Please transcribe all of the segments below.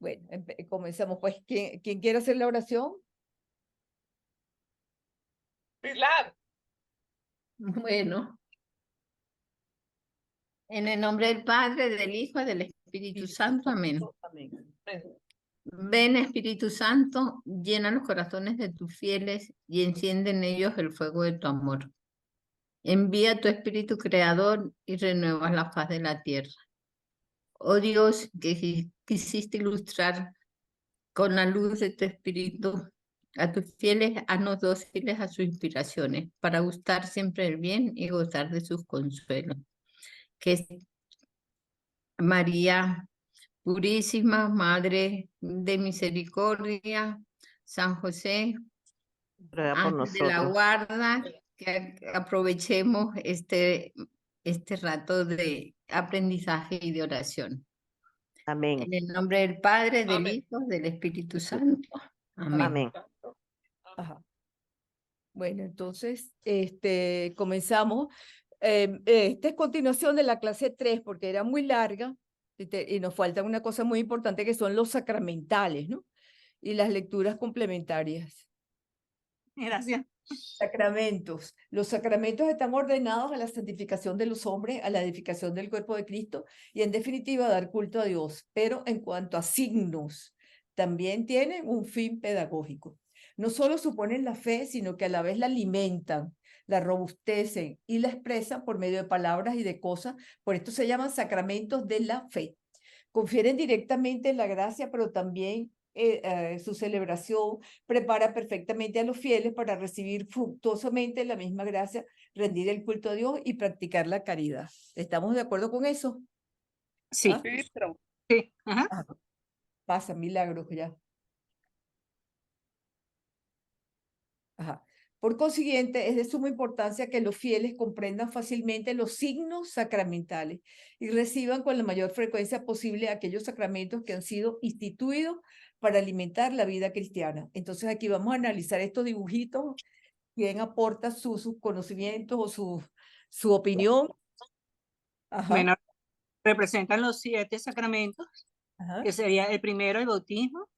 Bueno, comenzamos. Pues, ¿quién quiere hacer la oración? Pilar. Bueno, en el nombre del Padre, del Hijo y del Espíritu Santo. Amén. Amén. Ven, Espíritu Santo, llena los corazones de tus fieles y enciende en ellos el fuego de tu amor. Envía tu Espíritu Creador y renuevas la faz de la tierra. Oh Dios, que quisiste ilustrar con la luz de tu Espíritu a tus fieles, haznos dóciles a sus inspiraciones, para gustar siempre el bien y gozar de sus consuelos. Que María Purísima, Madre de Misericordia, San José, Ruega por Ángel de la nosotros. guarda, que aprovechemos este rato de aprendizaje y de oración. Amén. En el nombre del Padre, del Amén. Hijo, del Espíritu Santo. Amén. Amén. Ajá. Bueno, entonces, comenzamos. Esta es continuación de la clase 3 porque era muy larga y nos falta una cosa muy importante que son los sacramentales, ¿no? Y las lecturas complementarias. Gracias. Sacramentos. Los sacramentos están ordenados a la santificación de los hombres, a la edificación del cuerpo de Cristo y en definitiva a dar culto a Dios. Pero en cuanto a signos, también tienen un fin pedagógico. No solo suponen la fe, sino que a la vez la alimentan, la robustecen y la expresan por medio de palabras y de cosas. Por esto se llaman sacramentos de la fe. Confieren directamente la gracia, pero también su celebración prepara perfectamente a los fieles para recibir fructuosamente la misma gracia, rendir el culto a Dios y practicar la caridad. ¿Estamos de acuerdo con eso? Sí. ¿Ah? Sí, pero... sí. Ajá. Ah, pasa, milagros ya. Ajá. Por consiguiente, es de suma importancia que los fieles comprendan fácilmente los signos sacramentales y reciban con la mayor frecuencia posible aquellos sacramentos que han sido instituidos para alimentar la vida cristiana. Entonces aquí vamos a analizar estos dibujitos, quién aporta sus conocimientos o su opinión. Ajá. Bueno, representan los 7 sacramentos, Ajá. que sería el primero, el bautismo,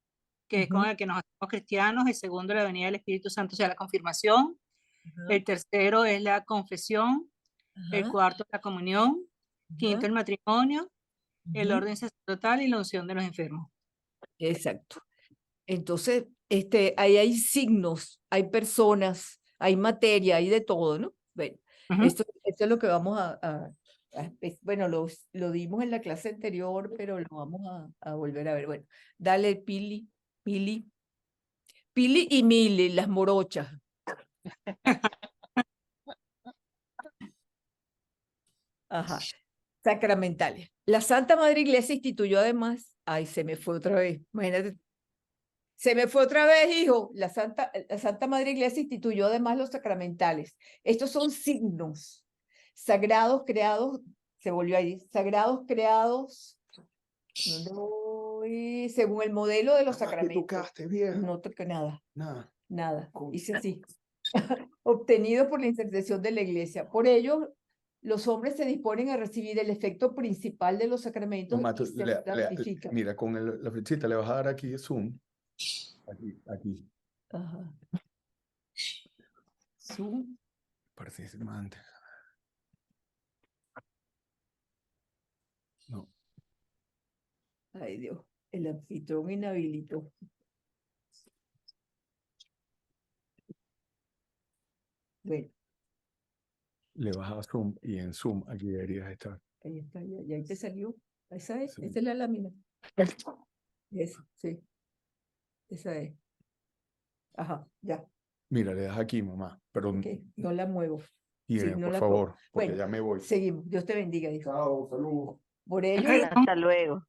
que es con Ujú. el que nos hacemos cristianos. El segundo, la venida del Espíritu Santo, o sea, la confirmación. Ajá. El tercero es la confesión. El Ajá. cuarto, la comunión. Quinto, Ajá. el matrimonio. El Ujú. orden sacerdotal y la unción de los enfermos. Exacto. Entonces, ahí hay signos, hay personas, hay materia, hay de todo, ¿no? Bueno, Ujú. esto es lo que vamos bueno, lo dimos en la clase anterior, pero lo vamos a volver a ver. Bueno, dale, Pili y Mili, las morochas. Ajá, sacramentales. La Santa Madre Iglesia instituyó además, ay, se me fue otra vez, imagínate. Se me fue otra vez, hijo. La Santa Madre Iglesia instituyó además los sacramentales. Estos son signos sagrados creados, se volvió ahí, sagrados creados según el modelo de los sacramentos. ¿Qué tocaste, vieja? No toqué nada, Nada. nada. Hice así. Obtenidos por la intercesión de la Iglesia. Por ello, los hombres se disponen a recibir el efecto principal de los sacramentos Mamá, y se santifican. mira, con la flechita le vas a dar aquí zoom. Aquí. Ajá. Zoom. Parece más antes. No. Ay, Dios, el anfitrión inhabilitó. Bueno, Le vas a zoom y en zoom aquí deberías estar. ahí está, ya ahí te salió. Esa es, Sí. esa es la lámina. Esa, sí. Esa es. Ajá, ya. Mira, le das aquí, mamá. Pero Ok, no la muevo. tiene, Sí, no por la favor, toco. porque Bueno, ya me voy. seguimos. Dios te bendiga, hijo. Chao, saludos. Por ello, Hasta luego.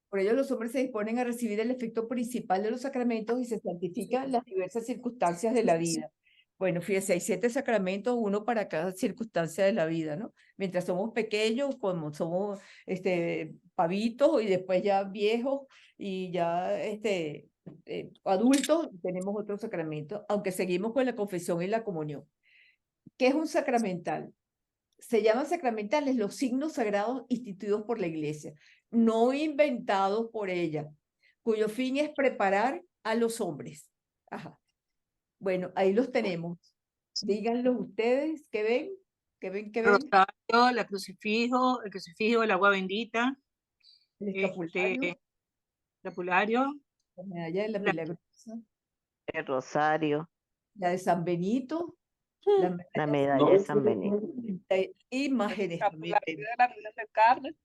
por ello, los hombres se disponen a recibir el efecto principal de los sacramentos y se santifican las diversas circunstancias de la vida. Bueno, fíjese, hay 7 sacramentos, uno para cada circunstancia de la vida, ¿no? Mientras somos pequeños, como somos pavitos y después ya viejos y ya adultos, tenemos otros sacramentos, aunque seguimos con la confesión y la comunión. ¿Qué es un sacramental? Se llaman sacramentales los signos sagrados instituidos por la Iglesia, no inventados por ella, cuyo fin es preparar a los hombres. Ajá. Bueno, ahí los tenemos. Díganlo ustedes, ¿qué ven? ¿Qué ven? ¿Qué ven? Rosario, el crucifijo, el agua bendita, El escapulario, escapulario, la medalla de la la- Milagrosa, El rosario, la de San Benito, la la medalla medalla de San Benito. de imágenes también. de la Virgen del Carmen,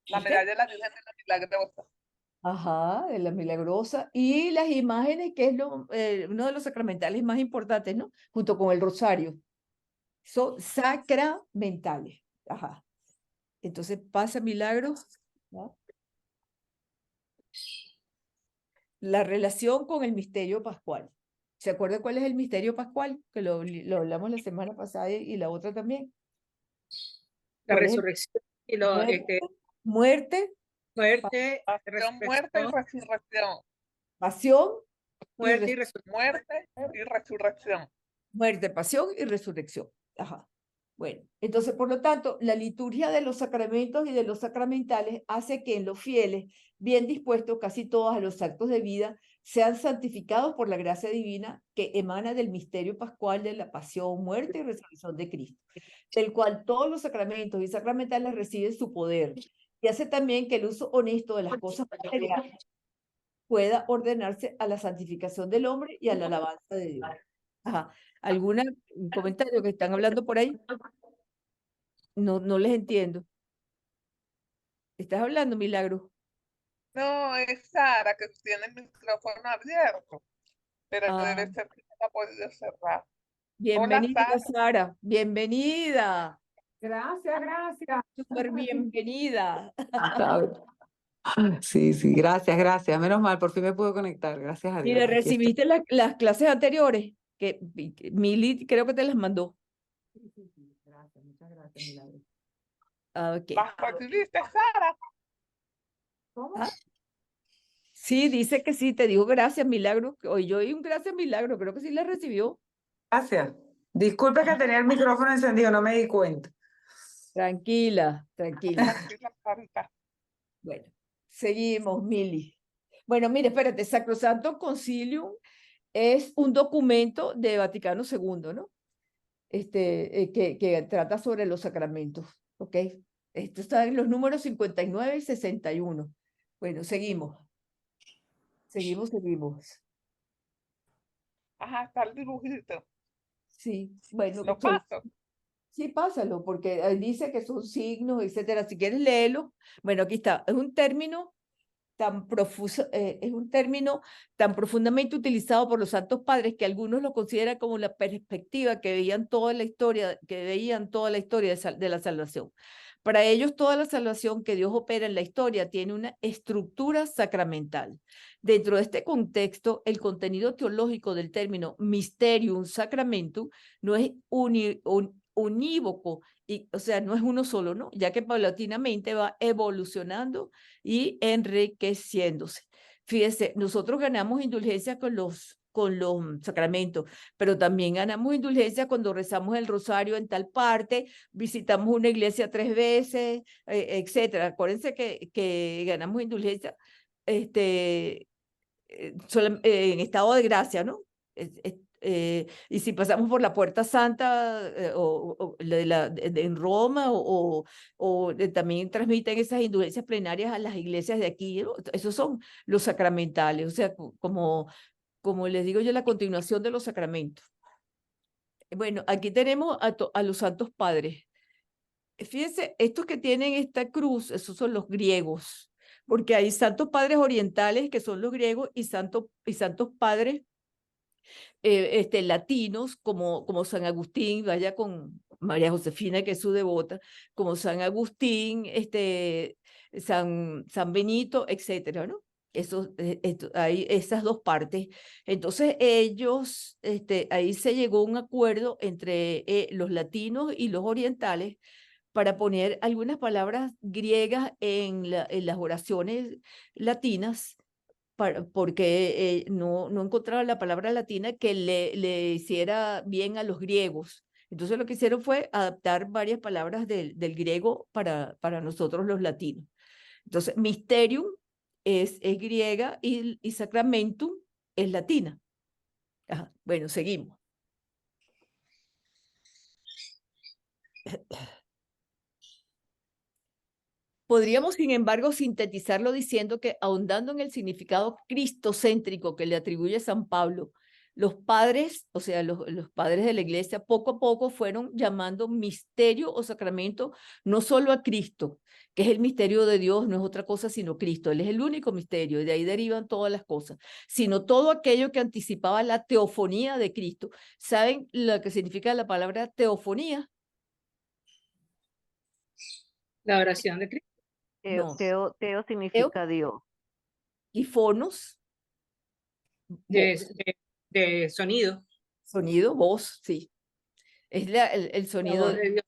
la ¿Viste? medalla de la Virgen de la Milagrosa. Ajá, de la Milagrosa. Y las imágenes, que es uno de los sacramentales más importantes, ¿no? Junto con el rosario. Son sacramentales. Ajá. Entonces pasa milagros, ¿no? La relación con el misterio pascual. ¿Se acuerda cuál es el misterio pascual? Que lo hablamos la semana pasada y la otra también. la ¿Cuál es el- resurrección, y muerte, muerte, muerte, Pasión, muerte y resurrección, resurrección. pasión y muerte y resurrección. Muerte y resurrección. muerte, pasión y resurrección. Ajá. Bueno, entonces, por lo tanto, la liturgia de los sacramentos y de los sacramentales hace que en los fieles, bien dispuestos casi todos a los actos de vida, sean santificados por la gracia divina que emana del misterio pascual de la pasión, muerte y resurrección de Cristo, del cual todos los sacramentos y sacramentales reciben su poder, y hace también que el uso honesto de las cosas materiales pueda ordenarse a la santificación del hombre y a la alabanza de Dios. Ajá. ¿Algún comentario que están hablando por ahí? No les entiendo. ¿Estás hablando, Milagro? No, es Sara que tiene el micrófono abierto, pero Ah, debe ser que no lo ha podido cerrar. bienvenida, Sara. Sara. Bienvenida. Gracias, gracias. Súper bienvenida. ¿Sabes? Sí, sí, gracias, gracias. Menos mal, por fin me pude conectar. Gracias a Dios. Mire, Aquí estoy. ¿recibiste las clases anteriores? Que Mili creo que te las mandó. Sí, sí, sí. Gracias, muchas gracias, Milagro. Ah, ok. ¿Las recibiste, Sara? ¿Cómo? Ah, sí, dice que sí, te dijo gracias, Milagro. Hoy yo oí un gracias, Milagro. Creo que sí la recibió. Gracias. Disculpe que tenía el micrófono encendido, no me di cuenta. Tranquila, tranquila. Tranquila, Sarita. Bueno, seguimos, Mili. Bueno, mire, espérate, Sacrosanto Concilium es un documento de Vaticano II, ¿no? Que trata sobre los sacramentos, ¿ok? Esto está en los números 59 y 61. Bueno, seguimos. Seguimos. Ajá, está el dibujito. Sí, bueno, Lo paso. sí, pásalo, porque ahí dice que son signos, etcétera. Si quieres léelo. Bueno, aquí está. Es un término tan profuso, es un término tan profundamente utilizado por los santos padres que algunos lo consideran como la perspectiva que veían toda la historia, de la salvación. Para ellos, toda la salvación que Dios opera en la historia tiene una estructura sacramental. Dentro de este contexto, el contenido teológico del término mysterium sacramentum no es unívoco, o sea, no es uno solo, ¿no? Ya que paulatinamente va evolucionando y enriqueciéndose. Fíjese, nosotros ganamos indulgencia con los sacramentos, pero también ganamos indulgencia cuando rezamos el rosario en tal parte, visitamos una iglesia 3 veces, etcétera. Acuérdense que ganamos indulgencia en estado de gracia, ¿no? Y si pasamos por la Puerta Santa en Roma también transmiten esas indulgencias plenarias a las iglesias de aquí, ¿no? Esos son los sacramentales, o sea, como les digo yo, la continuación de los sacramentos. Bueno, aquí tenemos a los santos padres. Fíjense, estos que tienen esta cruz, esos son los griegos, porque hay santos padres orientales que son los griegos y santos padres latinos como San Agustín, vaya con María Josefina, que es su devota, como San Agustín, San Benito, etcétera, ¿no? Hay esas dos partes. Entonces ellos, ahí se llegó a un acuerdo entre los latinos y los orientales para poner algunas palabras griegas en las oraciones latinas porque no encontraba la palabra latina que le hiciera bien a los griegos. Entonces lo que hicieron fue adaptar varias palabras del griego para nosotros los latinos. Entonces, mysterium es griega y sacramentum es latina. Ajá, bueno, seguimos. Podríamos, sin embargo, sintetizarlo diciendo que, ahondando en el significado cristocéntrico que le atribuye San Pablo, los padres, o sea, los padres de la iglesia, poco a poco fueron llamando misterio o sacramento no solo a Cristo, que es el misterio de Dios, no es otra cosa sino Cristo. Él es el único misterio y de ahí derivan todas las cosas, sino todo aquello que anticipaba la teofonía de Cristo. ¿Saben lo que significa la palabra teofonía? La oración de Cristo. No. Teo Teo significa Dios. y fonos, voz, De sonido. sonido, voz, sí. Es el La sonido. voz de Dios.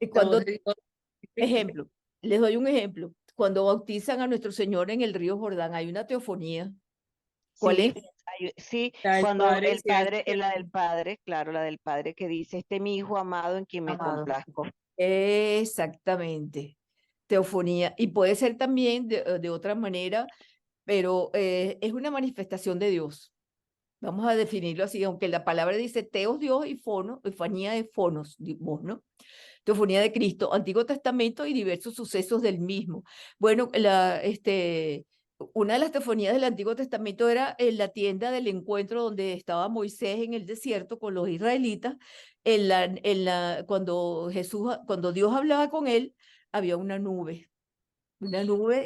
Y La cuando, voz de Dios. ejemplo, les doy un ejemplo. Cuando bautizan a nuestro Señor en el río Jordán, hay una teofonía. ¿Cuál Sí, es? sí, La del cuando Padre, el sí, es padre, la del padre, claro, la del padre que dice, este es mi hijo amado en quien me Amado. complazco. Exactamente. Teofonía. Y puede ser también de otra manera, pero es una manifestación de Dios. Vamos a definirlo así, aunque la palabra dice teos Dios y fono, efanía de fonos, voz, ¿no? Teofonía de Cristo, Antiguo Testamento y diversos sucesos del mismo. Bueno, una de las teofonías del Antiguo Testamento era en la tienda del encuentro donde estaba Moisés en el desierto con los israelitas. Cuando Dios hablaba con él, había una nube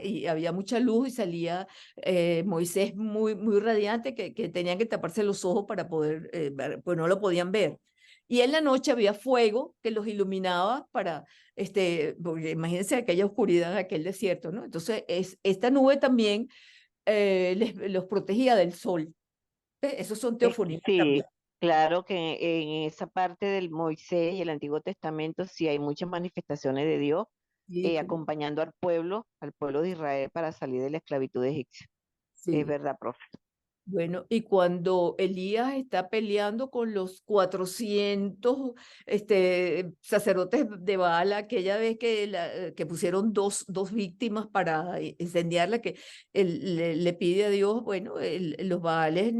y había mucha luz y salía Moisés muy radiante que tenían que taparse los ojos para poder, pues no lo podían ver. Y en la noche había fuego que los iluminaba porque imagínense aquella oscuridad, aquel desierto, ¿no? Entonces, esta nube también los protegía del sol. Esos son teofonías Sí, también. claro que en esa parte del Moisés y el Antiguo Testamento sí hay muchas manifestaciones de Dios Sí, acompañando al pueblo de Israel para salir de la esclavitud egipcia. Es sí. verdad, profe. Bueno, y cuando Elías está peleando con los 400 sacerdotes de Baal, aquella vez que pusieron dos víctimas para incendiarla, que él le pide a Dios, bueno, los Baales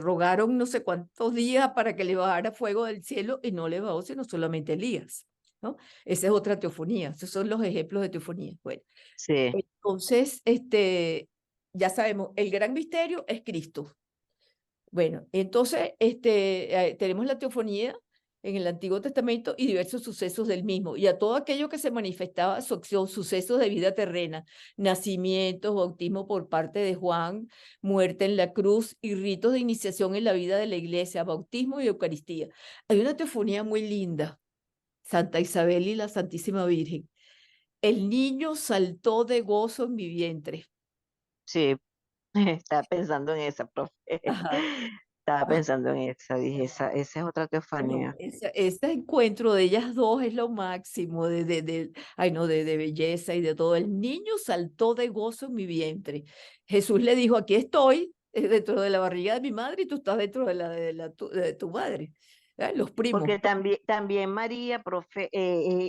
rogaron no sé cuántos días para que le bajara fuego del cielo y no le bajó, sino solamente Elías, ¿no? Esa es otra teofonía, esos son los ejemplos de teofonía. Bueno, Sí. entonces, ya sabemos, el gran misterio es Cristo. Bueno, entonces tenemos la teofonía en el Antiguo Testamento y diversos sucesos del mismo, y a todo aquello que se manifestaba sucesos de vida terrena, nacimientos, bautismo por parte de Juan, muerte en la cruz y ritos de iniciación en la vida de la iglesia, bautismo y Eucaristía. Hay una teofonía muy linda, Santa Isabel y la Santísima Virgen. El niño saltó de gozo en mi vientre. Sí, estaba pensando en esa, profe. Ajá. Estaba pensando en esa, dije, esa es otra Bueno, teofanía. ese encuentro de ellas dos es lo máximo ay no, de belleza y de todo. El niño saltó de gozo en mi vientre. Jesús le dijo, aquí estoy, dentro de la barriga de mi madre y tú estás dentro de tu madre. Los primos. Porque también María, profe,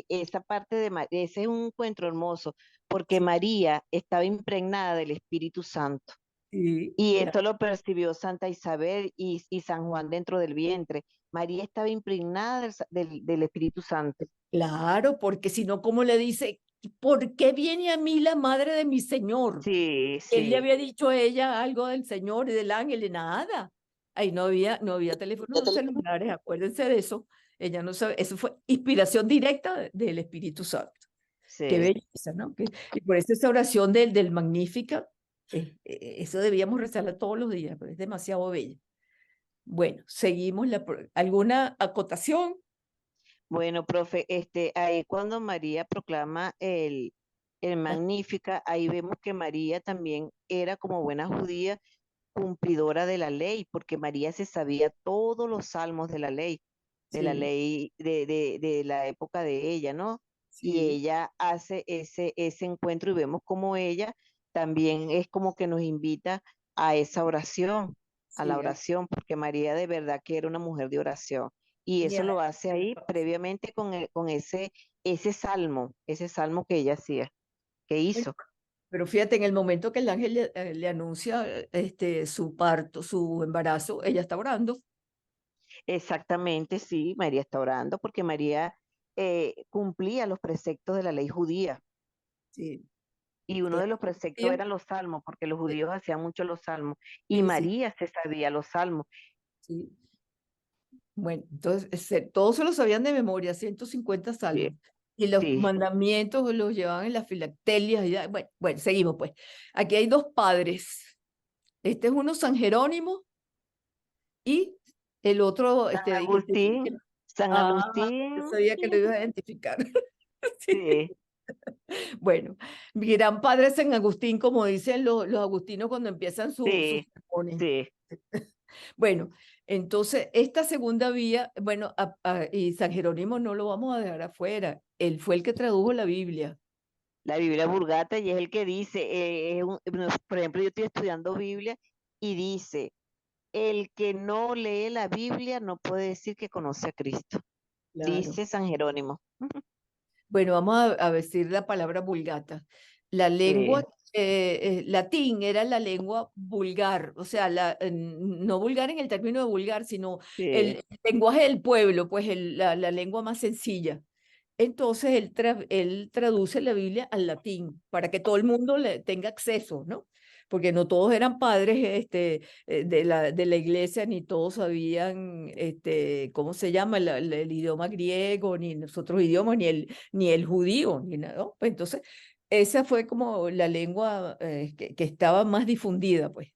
esa parte ese es un encuentro hermoso, porque María estaba impregnada del Espíritu Santo. Sí, Y esto lo percibió Santa Isabel y San Juan dentro del vientre. María estaba impregnada del Espíritu Santo. claro, porque si no, ¿cómo le dice? ¿Por qué viene a mí la madre de mi Señor? Sí, Él le sí. había dicho a ella algo del Señor y del ángel y nada. Ahí no había teléfonos celulares, acuérdense de eso. Ella no sabe, eso fue inspiración directa del Espíritu Santo. Qué Sí. belleza, ¿no? Y por eso esa oración del Magnífica, eso debíamos rezarla todos los días, pero es demasiado bella. Bueno, seguimos. ¿Alguna acotación? Bueno, profe, ahí cuando María proclama el Magnífica, ahí vemos que María también era como buena judía cumplidora de la ley, porque María se sabía todos los salmos de la Sí, ley de la época de ella, ¿no? Y sí, ella hace ese encuentro y vemos como ella también es como que nos invita a esa oración, a la sí. oración, porque María de verdad que era una mujer de oración. Y eso Ya, lo hace ahí previamente con ese salmo que ella hacía, que hizo. Pero fíjate, en el momento que el ángel le anuncia su parto, su embarazo, ella está orando. Exactamente, sí, María está orando porque María cumplía los preceptos de la ley judía. Sí, Y uno ella de los preceptos sabía, eran los salmos, porque los eh, judíos hacían mucho los salmos. Y sí, sí, María se sabía los salmos. sí. Bueno, entonces todos se lo sabían de memoria, 150 salmos. Sí, Y los sí. mandamientos los llevaban en las filactelias. Bueno, seguimos pues. Aquí hay dos padres. Este es uno San Jerónimo y el otro, San que Agustín, San ah, yo Agustín, sabía que lo ibas a identificar. Sí. sí, Bueno, mi gran padre San Agustín, como dicen los agustinos cuando empiezan sus sí, sermones. sí. Bueno, entonces esta segunda vía, bueno, y San Jerónimo no lo vamos a dejar afuera. Él fue el que tradujo la Biblia. La Biblia Vulgata y es el que dice, por ejemplo, yo estoy estudiando Biblia y dice, el que no lee la Biblia no puede decir que conoce a Cristo, Claro. dice San Jerónimo. Bueno, vamos a decir la palabra vulgata. La lengua Sí, latín era la lengua vulgar, o sea, no vulgar en el término de vulgar, sino sí. el lenguaje del pueblo, pues la lengua más sencilla. Entonces él traduce la Biblia al latín para que todo el mundo le tenga acceso, ¿no? Porque no todos eran padres de la iglesia, ni todos sabían, ¿cómo se llama? El idioma griego, ni los otros idiomas, ni el judío, ni nada, ¿no? Pues entonces, esa fue como la lengua que estaba más difundida, pues.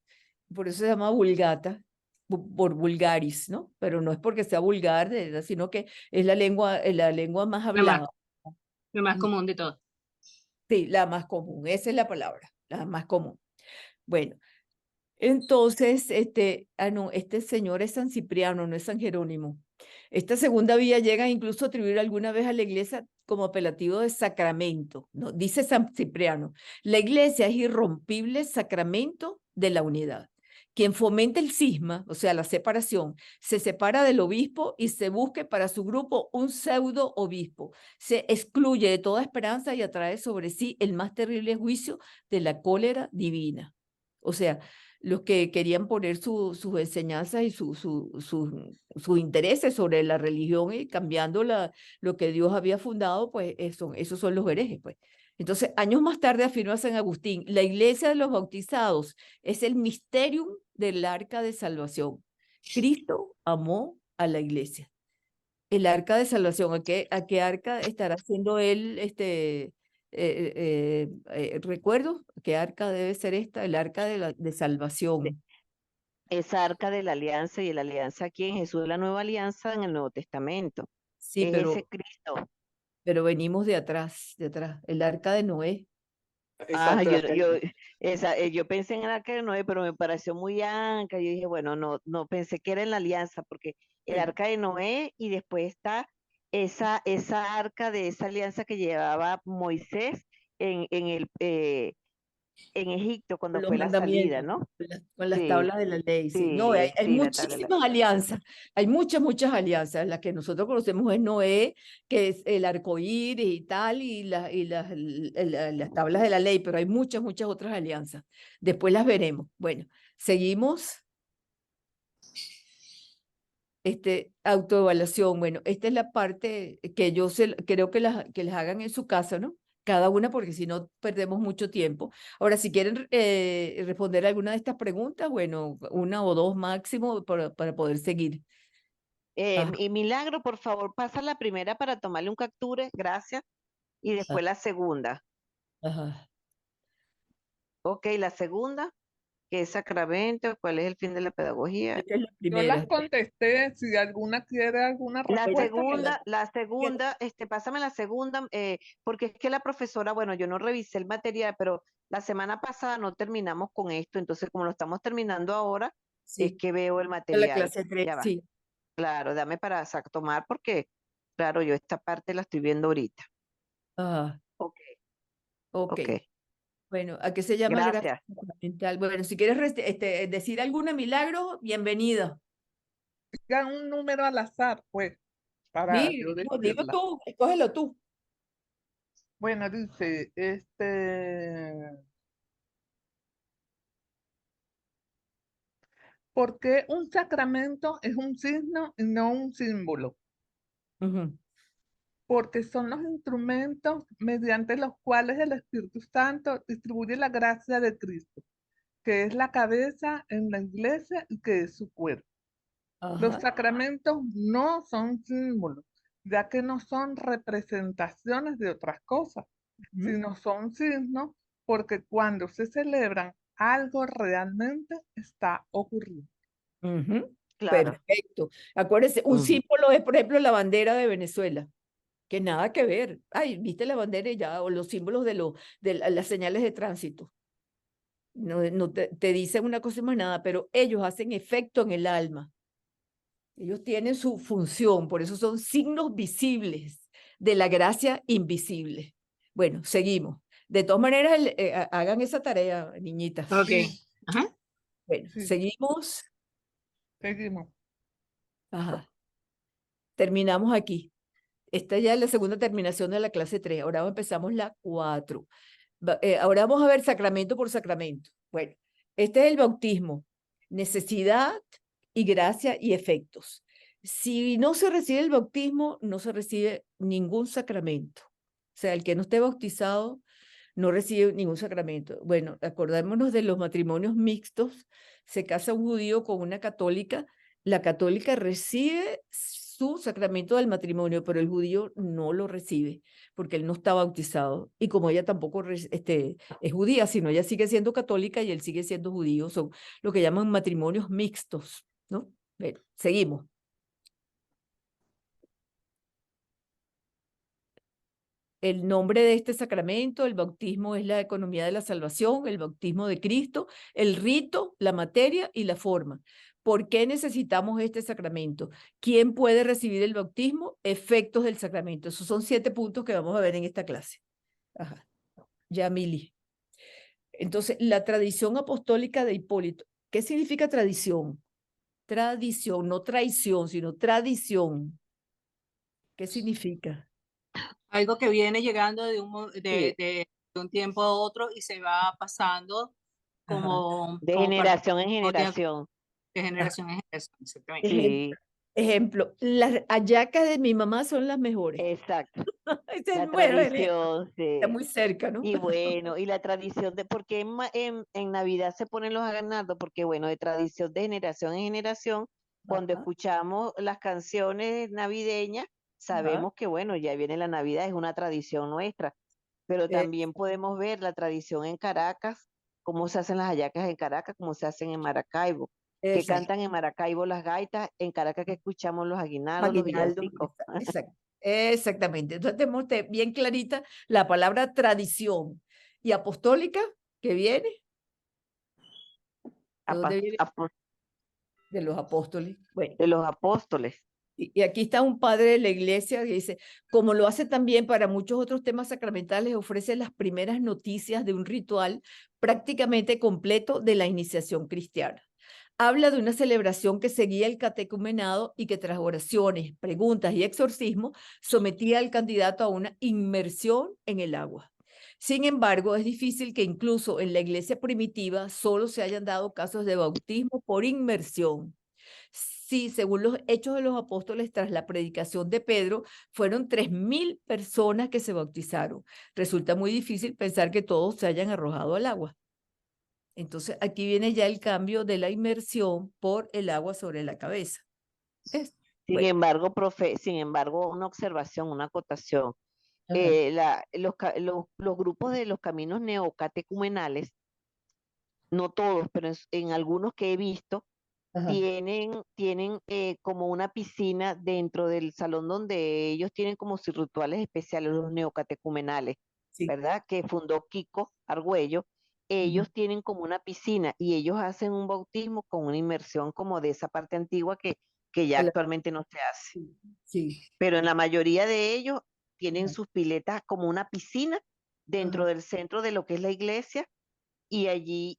Por eso se llama vulgata, por vulgaris, ¿no? Pero no es porque sea vulgar, sino que es la lengua más Lo más, hablada. lo más Mm, común de todo. Sí, la más común, esa es la palabra, la más común. Bueno, entonces, no, este señor es San Cipriano, no es San Jerónimo. Esta segunda vía llega incluso a atribuir alguna vez a la iglesia como apelativo de sacramento, ¿no? Dice San Cipriano, la iglesia es irrompible sacramento de la unidad. Quien fomenta el cisma, o sea, la separación, se separa del obispo y se busque para su grupo un pseudo obispo. Se excluye de toda esperanza y atrae sobre sí el más terrible juicio de la cólera divina. O sea, los que querían poner sus enseñanzas y sus intereses sobre la religión y cambiando lo que Dios había fundado, pues esos son los herejes, pues. Entonces, años más tarde afirma San Agustín, la iglesia de los bautizados es el misterium del arca de salvación. Cristo amó a la iglesia. El arca de salvación, ¿a qué arca estará haciendo él recuerdo? ¿Qué arca debe ser esta? El arca de De- salvación. Esa arca de la alianza y la alianza aquí en Jesús, la nueva alianza en el Nuevo Testamento. Sí, Es ese pero, Cristo. pero venimos de atrás, de atrás. El arca de Noé. Ah, Exacto, yo pensé en el arca de Noé, pero me pareció muy anca. Yo dije, bueno, no, no pensé que era en la alianza, porque el Sí, arca de Noé y después está esa arca de esa alianza que llevaba Moisés en Egipto con cuando los fue la salida, mandamientos, ¿no? con las Sí, tablas de la ley, sí. No, hay, sí, hay sí, la tabla. muchísimas alianzas, hay muchas alianzas. La que nosotros conocemos es Noé, que es el arco iris y tal, y las tablas de la ley, pero hay muchas otras alianzas. Después las veremos. Bueno, seguimos. Autoevaluación. Bueno, esta es la parte que yo creo que las hagan en su casa, ¿no? Cada una, porque si no perdemos mucho tiempo. Ahora, si quieren responder alguna de estas preguntas, bueno, una o dos máximo para poder seguir. Ajá, Y Milagro, por favor, pasa la primera para tomarle un capture, gracias, y ajá, después la segunda. ajá. Ok, la segunda, ¿qué es sacramento? ¿Cuál es el fin de la pedagogía? Esta es la Yo las primera. contesté, si alguna quiere alguna La respuesta, me la... Fíjate, segunda, pásame la segunda, porque es que la profesora, bueno, yo no revisé el material, pero la semana pasada no terminamos con esto, entonces como lo estamos terminando ahora, es sí, que veo el la material. clase 3, Ya va, sí. claro, dame para tomar porque, claro, yo esta parte la estoy viendo ahorita. Ajá, Ok, ok. ok, Bueno, ¿a qué se llama el gráfico gracias. fundamental? Bueno, si quieres decir alguna milagro, bienvenida. Digan un número al azar, pues, para yo No, dilo decirla. tú, escógelo tú. Bueno, dice, ¿Por qué un sacramento es un signo y no un símbolo? Ujú. Porque son los instrumentos mediante los cuales el Espíritu Santo distribuye la gracia de Cristo, que es la cabeza en la iglesia y que es su cuerpo. Los Ajá. sacramentos no son símbolos, ya que no son representaciones de otras cosas, Ujú. sino son signos porque cuando se celebran, algo realmente está ocurriendo. Ujú. Claro. Perfecto. Acuérdense, un Ujú. símbolo es, por ejemplo, la bandera de Venezuela, que nada que ver. Ay, viste la bandera y ya, o los símbolos de las señales de tránsito. No te dicen una cosa y más nada, pero ellos hacen efecto en el alma. Ellos tienen su función, por eso son signos visibles de la gracia invisible. Bueno, seguimos. De todas maneras, hagan esa tarea, niñitas. Ok. Sí, Ajá. Bueno, sí, seguimos. seguimos. Ajá. Terminamos aquí. Esta ya es la segunda terminación de la clase 3. Ahora empezamos la 4. Ahora vamos a ver sacramento por sacramento. Bueno, este es el bautismo. Necesidad y gracia y efectos. Si no se recibe el bautismo, no se recibe ningún sacramento. O sea, el que no esté bautizado no recibe ningún sacramento. Bueno, acordémonos de los matrimonios mixtos. Se casa un judío con una católica. La católica recibe su sacramento del matrimonio, pero el judío no lo recibe porque él no está bautizado. Y como ella tampoco es judía, sino ella sigue siendo católica y él sigue siendo judío. Son lo que llaman matrimonios mixtos, ¿no? Bueno, seguimos. El nombre de este sacramento, el bautismo es la economía de la salvación, el bautismo de Cristo, el rito, la materia y la forma. ¿Por qué necesitamos este sacramento? ¿Quién puede recibir el bautismo? Efectos del sacramento. Esos son 7 puntos que vamos a ver en esta clase. Ajá. Ya, Mili. Entonces, la tradición apostólica de Hipólito. ¿Qué significa tradición? Tradición, no traición, sino tradición. ¿Qué significa? Algo que viene llegando Sí. de un tiempo a otro y se va pasando Ajá. De como generación en de generación. generación en generación, exactamente. Sí, Ejemplo, las hallacas de mi mamá son las mejores. exacto. Ese La es bueno, tradición, está sí. muy cerca, ¿no? Y bueno, y la tradición de, porque en Navidad se ponen los aguinaldos, porque bueno, de tradición de generación en generación, cuando Ajá, escuchamos las canciones navideñas, ajá. sabemos que bueno, ya viene la Navidad, es una tradición nuestra, pero Eh, también podemos ver la tradición en Caracas, cómo se hacen las hallacas en Caracas, cómo se hacen en Maracaibo, que exacto. cantan en Maracaibo las gaitas, en Caracas que escuchamos los aguinaldos, los Aguinaldo, villancicos. exactamente. Entonces tenemos bien clarita la palabra tradición y apostólica que viene. ¿De dónde viene? De los apóstoles. Bueno, De los apóstoles. y aquí está un padre de la iglesia que dice, como lo hace también para muchos otros temas sacramentales, ofrece las primeras noticias de un ritual prácticamente completo de la iniciación cristiana. Habla de una celebración que seguía el catecumenado y que tras oraciones, preguntas y exorcismo sometía al candidato a una inmersión en el agua. Sin embargo, es difícil que incluso en la iglesia primitiva solo se hayan dado casos de bautismo por inmersión. Sí, según los Hechos de los Apóstoles, tras la predicación de Pedro, fueron 3.000 personas que se bautizaron. Resulta muy difícil pensar que todos se hayan arrojado al agua. Entonces, aquí viene ya el cambio de la inmersión por el agua sobre la cabeza. Sin Bueno, embargo, profe, sin embargo, una observación, una acotación. ajá, Los grupos de los caminos neocatecumenales, no todos, pero en algunos que he visto, ajá, tienen como una piscina dentro del salón donde ellos tienen como sus rituales especiales, los neocatecumenales, sí. ¿verdad? Que fundó Kiko Argüello. Ujú. Ellos tienen como una piscina y ellos hacen un bautismo con una inmersión como de esa parte antigua que ya De la- actualmente no se hace. Sí. Pero en la mayoría de ellos tienen Ajá, sus piletas como una piscina ajá, dentro del centro de lo que es la iglesia y allí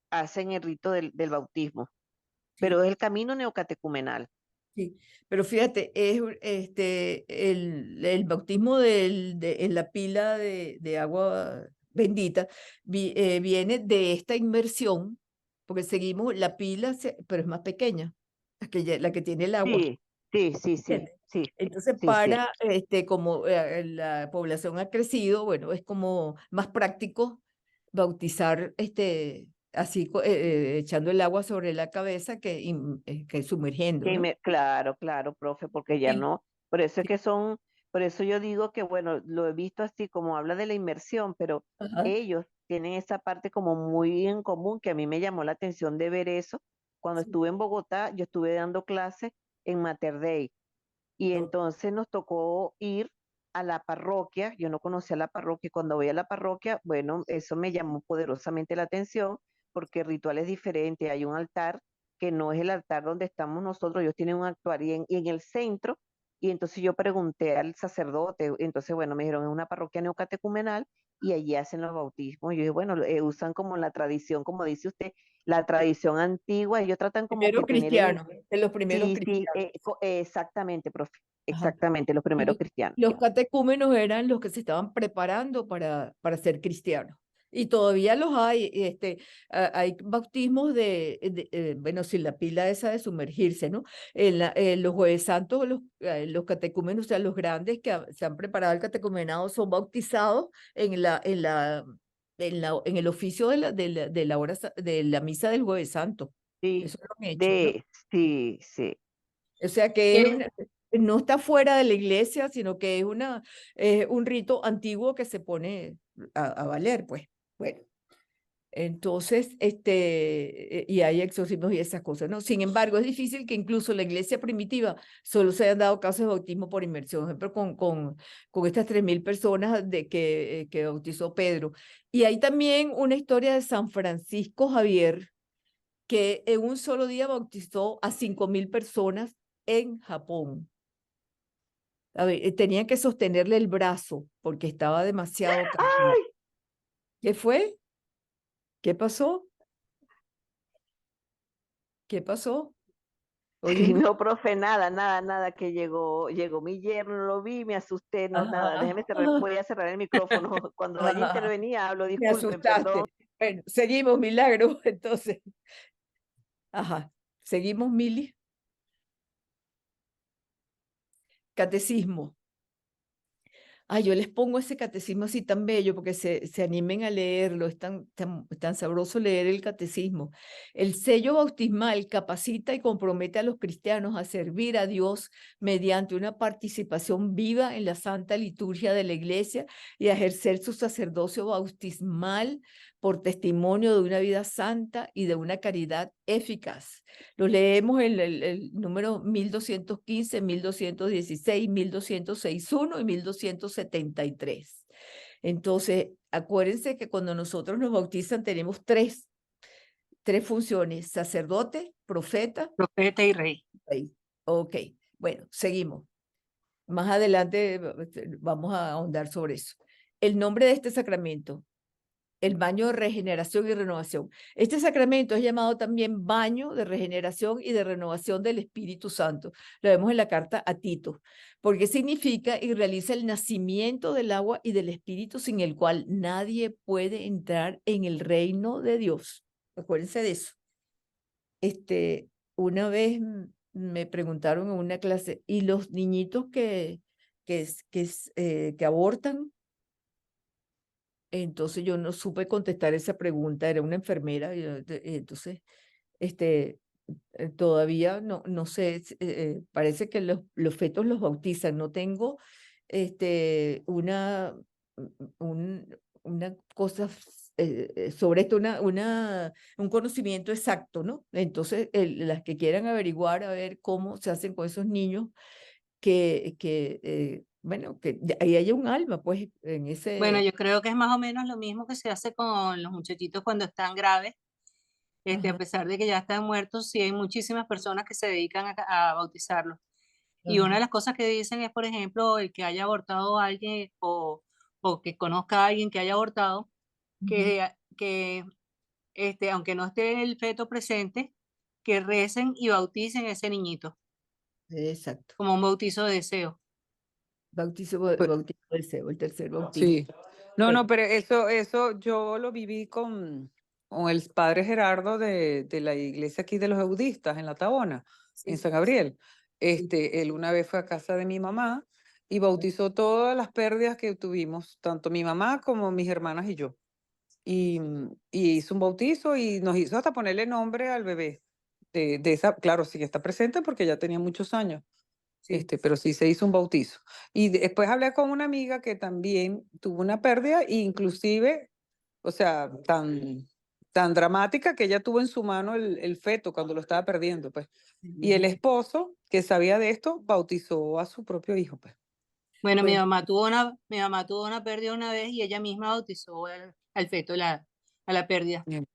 hacen el rito del bautismo. Pero sí. es el camino neocatecumenal. Sí, pero fíjate, es el bautismo en la pila de agua bendita viene de esta inmersión, porque seguimos la pila, pero es más pequeña, la que tiene el agua. Sí, sí, sí, sí, ¿Entiendes? sí, Entonces, sí, sí. como la población ha crecido, bueno, es como más práctico bautizar así echando el agua sobre la cabeza que sumergiendo, Sí, ¿no? claro, claro, profe, porque ya Sí, no, por eso es sí, que son, por eso yo digo que, bueno, lo he visto así como habla de la inmersión, pero ajá, ellos tienen esa parte como muy en común que a mí me llamó la atención de ver eso. Cuando sí, estuve en Bogotá, yo estuve dando clases en Mater Dei y ok. entonces nos tocó ir a la parroquia. Yo no conocía la parroquia. Y cuando voy a la parroquia, bueno, eso me llamó poderosamente la atención porque el ritual es diferente. Hay un altar que no es el altar donde estamos nosotros. Ellos tienen un altar y en el centro. Y entonces yo pregunté al sacerdote. Entonces, bueno, me dijeron, es una parroquia neocatecumenal y allí hacen los bautismos. Y yo dije, bueno, usan como la tradición, como dice usted, la tradición antigua. Ellos tratan como que Primero tener en cristiano, de los primeros sí, sí, cristianos. exactamente, profe, Ajá. exactamente, los Y primeros cristianos. los catecúmenos eran los que se estaban preparando para ser cristianos. Y todavía los hay, hay bautismos bueno, sin la pila esa de sumergirse, ¿no? En los Jueves Santos, los catecúmenos, o sea, los grandes que se han preparado al catecumenado son bautizados en el oficio de la misa del Jueves Santo. Sí, Eso lo han hecho, ¿no? sí, sí. O sea que no está fuera de la iglesia, sino que es un rito antiguo que se pone a valer, pues. Bueno, entonces, y hay exorcismos y esas cosas, ¿no? Sin embargo, es difícil que incluso en la iglesia primitiva solo se hayan dado casos de bautismo por inmersión, por ejemplo, con estas 3.000 personas que bautizó Pedro. Y hay también una historia de San Francisco Javier, que en un solo día bautizó a 5.000 personas en Japón. A ver, tenían que sostenerle el brazo porque estaba demasiado cansado. ¡Ay! ¿Qué fue? ¿Qué pasó? ¿Qué pasó? Oye, Sí, no, profe, nada, nada, nada, que llegó mi yerno, no lo vi, me asusté, no, nada, ajá, déjeme cerrar, voy a cerrar el micrófono. Cuando vaya a ajá, intervenir, hablo, me disculpen, perdón. asustaste. Bueno, seguimos, Milagro, entonces. Ajá, seguimos, Mili. Catecismo. Ay, yo les pongo ese catecismo así tan bello porque se animen a leerlo, es tan sabroso leer el catecismo. El sello bautismal capacita y compromete a los cristianos a servir a Dios mediante una participación viva en la santa liturgia de la iglesia y a ejercer su sacerdocio bautismal por testimonio de una vida santa y de una caridad eficaz. Lo leemos en el número 1215, 1216, 1261 y 1273. Entonces, acuérdense que cuando nosotros nos bautizan tenemos tres funciones: sacerdote, profeta. Profeta y rey. Rey. Ok, bueno, seguimos. Más adelante vamos a ahondar sobre eso. El nombre de este sacramento: el baño de regeneración y renovación. Este sacramento es llamado también baño de regeneración y de renovación del Espíritu Santo. Lo vemos en la carta a Tito, porque significa y realiza el nacimiento del agua y del Espíritu, sin el cual nadie puede entrar en el reino de Dios. Acuérdense de eso. Una vez me preguntaron en una clase, ¿y los niñitos que abortan? Entonces yo no supe contestar esa pregunta, era una enfermera, entonces todavía no sé, parece que los fetos los bautizan, no tengo una, una cosa sobre esto, un conocimiento exacto, ¿no? Entonces las que quieran averiguar a ver cómo se hacen con esos niños bueno, que ahí haya un alma, pues, en Bueno, ese... yo creo que es más o menos lo mismo que se hace con los muchachitos cuando están graves. A Ajá, pesar de que ya están muertos, sí hay muchísimas personas que se dedican a bautizarlos. Y una ajá, de las cosas que dicen es, por ejemplo, el que haya abortado a alguien o que conozca a alguien que haya abortado, ujú, que aunque no esté el feto presente, que recen y bauticen a ese niñito, exacto. como un bautizo de deseo. Pues, Bautizo del cebo, el tercer bautismo. sí. No, Bueno, no, pero eso yo lo viví con el padre Gerardo de la iglesia aquí de los eudistas en La Tabona, en San Gabriel. Él una vez fue a casa de mi mamá y bautizó todas las pérdidas que tuvimos, tanto mi mamá como mis hermanas y yo. Y hizo un bautizo y nos hizo hasta ponerle nombre al bebé. De esa, claro, sí que está presente porque ya tenía muchos años. Sí. Pero sí se hizo un bautizo. Y después hablé con una amiga que también tuvo una pérdida, e inclusive, o sea, tan dramática que ella tuvo en su mano el feto cuando lo estaba perdiendo, pues. Y el esposo, que sabía de esto, bautizó a su propio hijo, pues. Bueno, Bueno, mi mamá tuvo una pérdida una vez y ella misma bautizó al feto a la pérdida. Bien.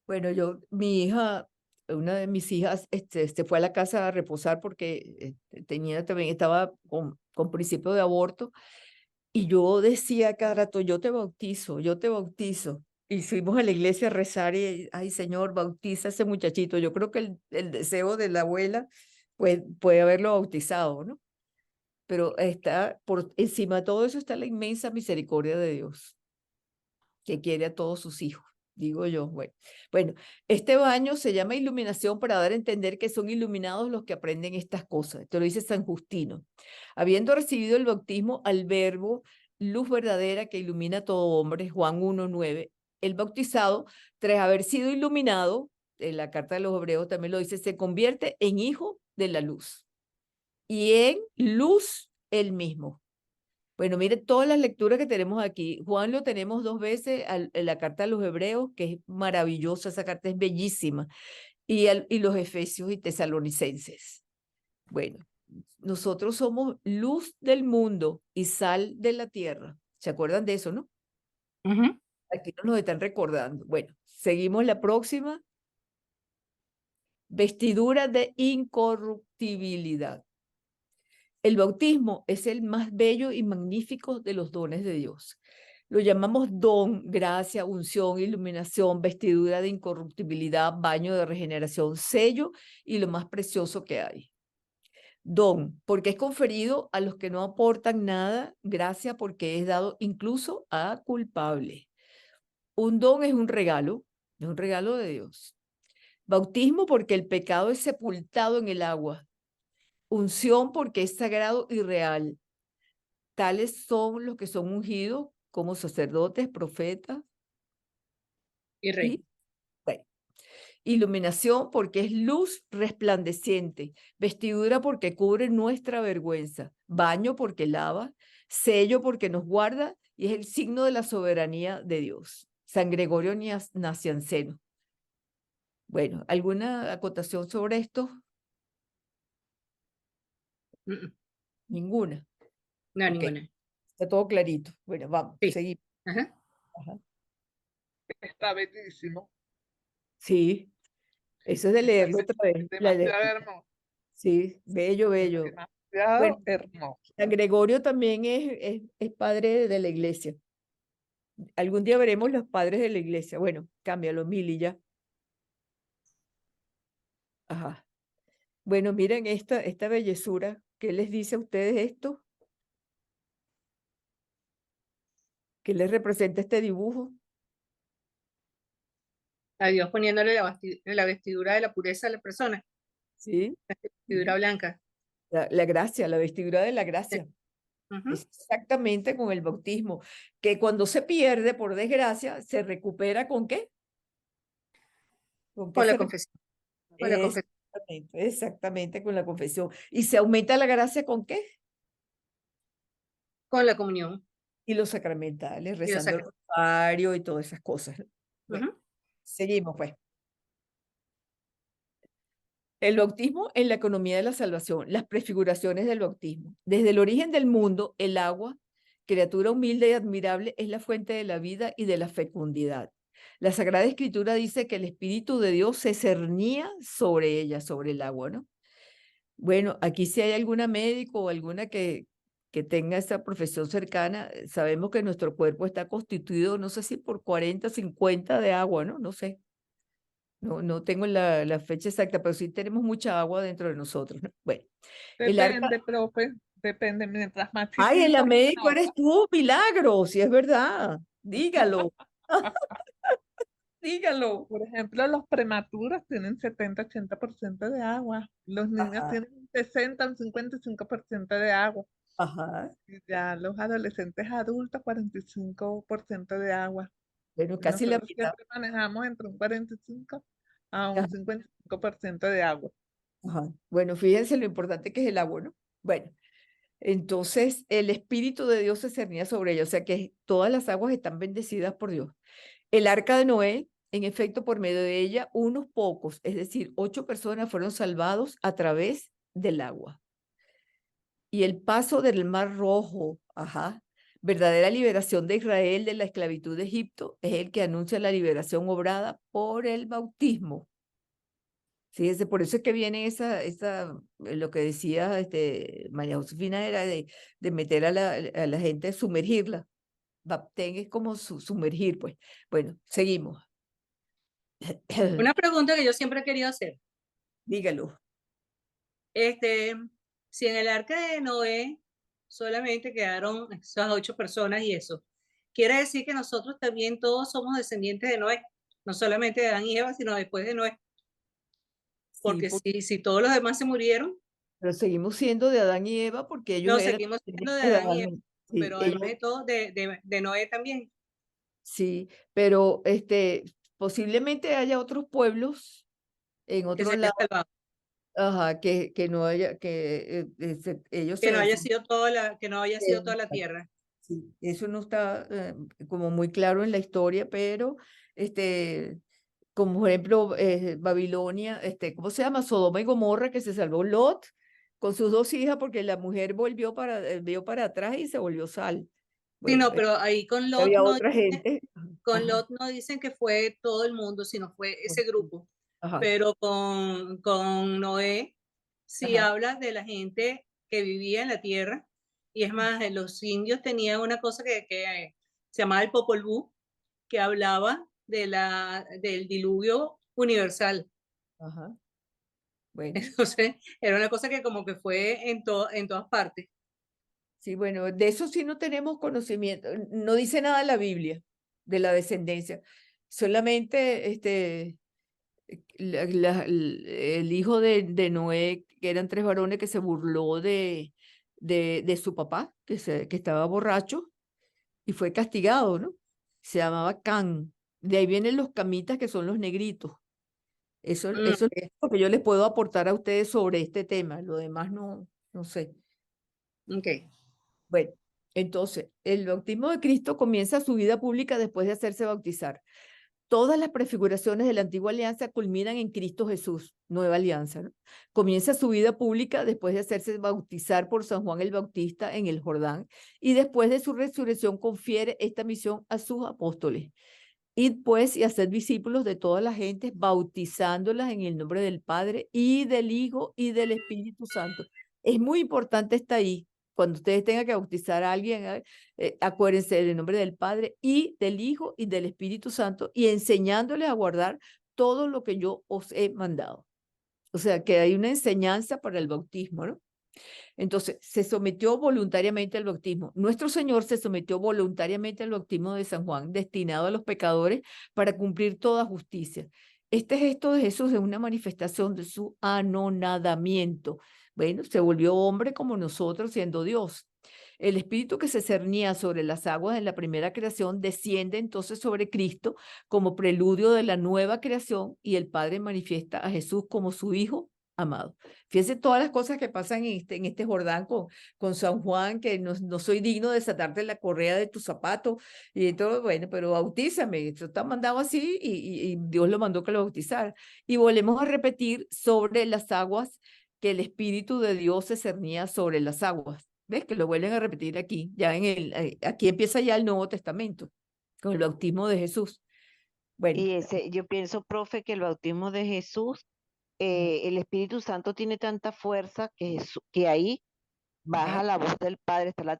Bueno, mi hija, una de mis hijas, se fue a la casa a reposar porque estaba con principio de aborto. Y yo decía cada rato, yo te bautizo, yo te bautizo. Y fuimos a la iglesia a rezar y, ay, Señor, bautiza a ese muchachito. Yo creo que el deseo de la abuela puede haberlo bautizado, ¿no? Pero por encima de todo eso está la inmensa misericordia de Dios, que quiere a todos sus hijos, digo yo. Bueno, este baño se llama iluminación para dar a entender que son iluminados los que aprenden estas cosas. Esto lo dice San Justino. Habiendo recibido el bautismo al verbo, luz verdadera que ilumina a todo hombre, Juan 1:9, el bautizado, tras haber sido iluminado, en la carta de los Hebreos también lo dice, se convierte en hijo de la luz y en luz él mismo. Bueno, mire todas las lecturas que tenemos aquí. Juan lo tenemos 2 veces en la carta de los Hebreos, que es maravillosa, esa carta es bellísima, y los Efesios y Tesalonicenses. Bueno, nosotros somos luz del mundo y sal de la tierra. ¿Se acuerdan de eso, no? Ujú. Aquí no nos están recordando. Bueno, seguimos la próxima. Vestidura de incorruptibilidad. El bautismo es el más bello y magnífico de los dones de Dios. Lo llamamos don, gracia, unción, iluminación, vestidura de incorruptibilidad, baño de regeneración, sello y lo más precioso que hay. Don, porque es conferido a los que no aportan nada, gracia porque es dado incluso a culpables. Un don es un regalo de Dios. Bautismo porque el pecado es sepultado en el agua. Unción porque es sagrado y real. Tales son los que son ungidos como sacerdotes, profetas Y rey. y rey. Iluminación porque es luz resplandeciente. Vestidura porque cubre nuestra vergüenza. Baño porque lava. Sello porque nos guarda y es el signo de la soberanía de Dios. San Gregorio Nacianceno. Bueno, ¿alguna acotación sobre esto? Ninguna. No, Ok, ninguna. está todo clarito. Bueno, vamos, Sí. seguimos. Ajá. Ajá. Está bellísimo. Sí, eso es de leerlo otra vez. Demasiado hermoso. Sí, bello, bello. Demasiado Bueno, hermoso. San Gregorio también es padre de la iglesia. Algún día veremos los padres de la iglesia. Bueno, cámbialo, Mili, ya. Ajá. Bueno, miren esta bellezura. ¿Qué les dice a ustedes esto? ¿Qué les representa este dibujo? A Dios poniéndole la vestidura de la pureza a la persona, Sí, vestidura blanca. la gracia, la vestidura de la Sí. gracia. Ujú. Es exactamente con el bautismo, que cuando se pierde, por desgracia, se recupera ¿con qué? ¿Con qué Con la se confesión. Con la confesión. Exactamente con la confesión. ¿Y se aumenta la gracia con qué? Con la comunión. Y los sacramentales, Y los rezando el sacramentos. rosario y todas esas cosas. Bueno, Ujú. seguimos pues. El bautismo en la economía de la salvación, las prefiguraciones del bautismo. Desde el origen del mundo, el agua, criatura humilde y admirable, es la fuente de la vida y de la fecundidad. La Sagrada Escritura dice que el Espíritu de Dios se cernía sobre ella, sobre el agua, ¿no? Bueno, aquí si hay alguna médico o alguna que tenga esa profesión cercana, sabemos que nuestro cuerpo está constituido, no sé si por 40, 50 de agua, ¿no? No sé. No tengo la fecha exacta, pero sí tenemos mucha agua dentro de nosotros, ¿no? Bueno, el arca. Depende, profe. Depende. Mientras más Ay, el chiquito, médico no. eres tú, Milagro, si es verdad. Dígalo. dígalo. Por ejemplo, los prematuros tienen 70-80% de agua. Los niños Ajá, tienen un 60 un 55% de agua. ajá. Y ya los adolescentes adultos, 45% de agua. Bueno, Y casi la nosotros mitad. siempre manejamos entre un 45 a un Ajá, 55% de agua. ajá. Bueno, fíjense lo importante que es el agua, ¿no? Bueno, entonces el Espíritu de Dios se cernía sobre ella, o sea que todas las aguas están bendecidas por Dios. El arca de Noé, en efecto, por medio de ella, unos pocos, es decir, 8 personas fueron salvados a través del agua. Y el paso del Mar Rojo, ajá, verdadera liberación de Israel de la esclavitud de Egipto, es el que anuncia la liberación obrada por el bautismo. Fíjese, por eso es que viene lo que decía María Josefina, era de meter a la gente, sumergirla. Baptén es como sumergir, pues. Bueno, seguimos. Una pregunta que yo siempre he querido hacer. Dígalo. Si en el arca de Noé solamente quedaron esas 8 personas y eso, quiere decir que nosotros también todos somos descendientes de Noé, no solamente de Adán y Eva, sino después de Noé, Sí, porque si todos los demás se murieron, pero seguimos siendo de Adán y Eva porque ellos no eran seguimos siendo de descendientes de Adán y Eva, Adán. Sí, pero ellos, además de todo, de Noé también. sí, pero posiblemente haya otros pueblos en Que otro se haya lado, salvado, ajá, que no haya, ellos que no se, haya se- sido que no haya sido toda la Exacto. tierra. Sí, eso no está como muy claro en la historia, pero como por ejemplo Babilonia, ¿cómo se llama? Sodoma y Gomorra, que se salvó Lot con sus 2 hijas porque la mujer vio para atrás y se volvió sal. Sí, Bueno, no, pero ahí con Lot había no otra gente. con Ajá, Lot no dicen que fue todo el mundo, sino fue ese grupo. ajá, Pero con Noé sí ajá, habla de la gente que vivía en la tierra. Y es más, los indios tenían una cosa que se llamaba el Popol Vuh, que hablaba del diluvio universal. ajá. Bueno, Entonces, era una cosa que como que fue en todas partes. sí, bueno, de eso sí no tenemos conocimiento. No dice nada la Biblia de la descendencia. Solamente el hijo de Noé, que eran 3 varones, que se burló de su papá, que estaba borracho y fue castigado, ¿no? Se llamaba Can. De ahí vienen los camitas, que son los negritos. Eso Ok. es lo que yo les puedo aportar a ustedes sobre este tema. Lo demás no sé. Ok. Bueno, entonces, el bautismo de Cristo comienza su vida pública después de hacerse bautizar. Todas las prefiguraciones de la antigua alianza culminan en Cristo Jesús, nueva alianza, ¿no? Comienza su vida pública después de hacerse bautizar por San Juan el Bautista en el Jordán, y después de su resurrección confiere esta misión a sus apóstoles. Id pues y haced discípulos de todas las gentes, bautizándolas en el nombre del Padre y del Hijo y del Espíritu Santo. Es muy importante estar ahí. Cuando ustedes tengan que bautizar a alguien, acuérdense del nombre del Padre y del Hijo y del Espíritu Santo, y enseñándoles a guardar todo lo que yo os he mandado. O sea, que hay una enseñanza para el bautismo, ¿no? Entonces, se sometió voluntariamente al bautismo. Nuestro Señor se sometió voluntariamente al bautismo de San Juan, destinado a los pecadores para cumplir toda justicia. Este gesto de Jesús es una manifestación de su anonadamiento. Bueno, se volvió hombre como nosotros, siendo Dios. El espíritu que se cernía sobre las aguas en la primera creación desciende entonces sobre Cristo como preludio de la nueva creación, y el Padre manifiesta a Jesús como su Hijo amado. Fíjense todas las cosas que pasan en este Jordán con San Juan, que no soy digno de desatarte la correa de tu zapato y todo, bueno, pero bautízame. Esto está mandado así y Dios lo mandó que lo bautizara. Y volvemos a repetir sobre las aguas, que el Espíritu de Dios se cernía sobre las aguas. ¿Ves? Que lo vuelven a repetir aquí. Ya aquí empieza ya el Nuevo Testamento, con el bautismo de Jesús. Bueno. Y yo pienso, profe, que el bautismo de Jesús, el Espíritu Santo tiene tanta fuerza que ahí Ajá, baja la voz del Padre, está la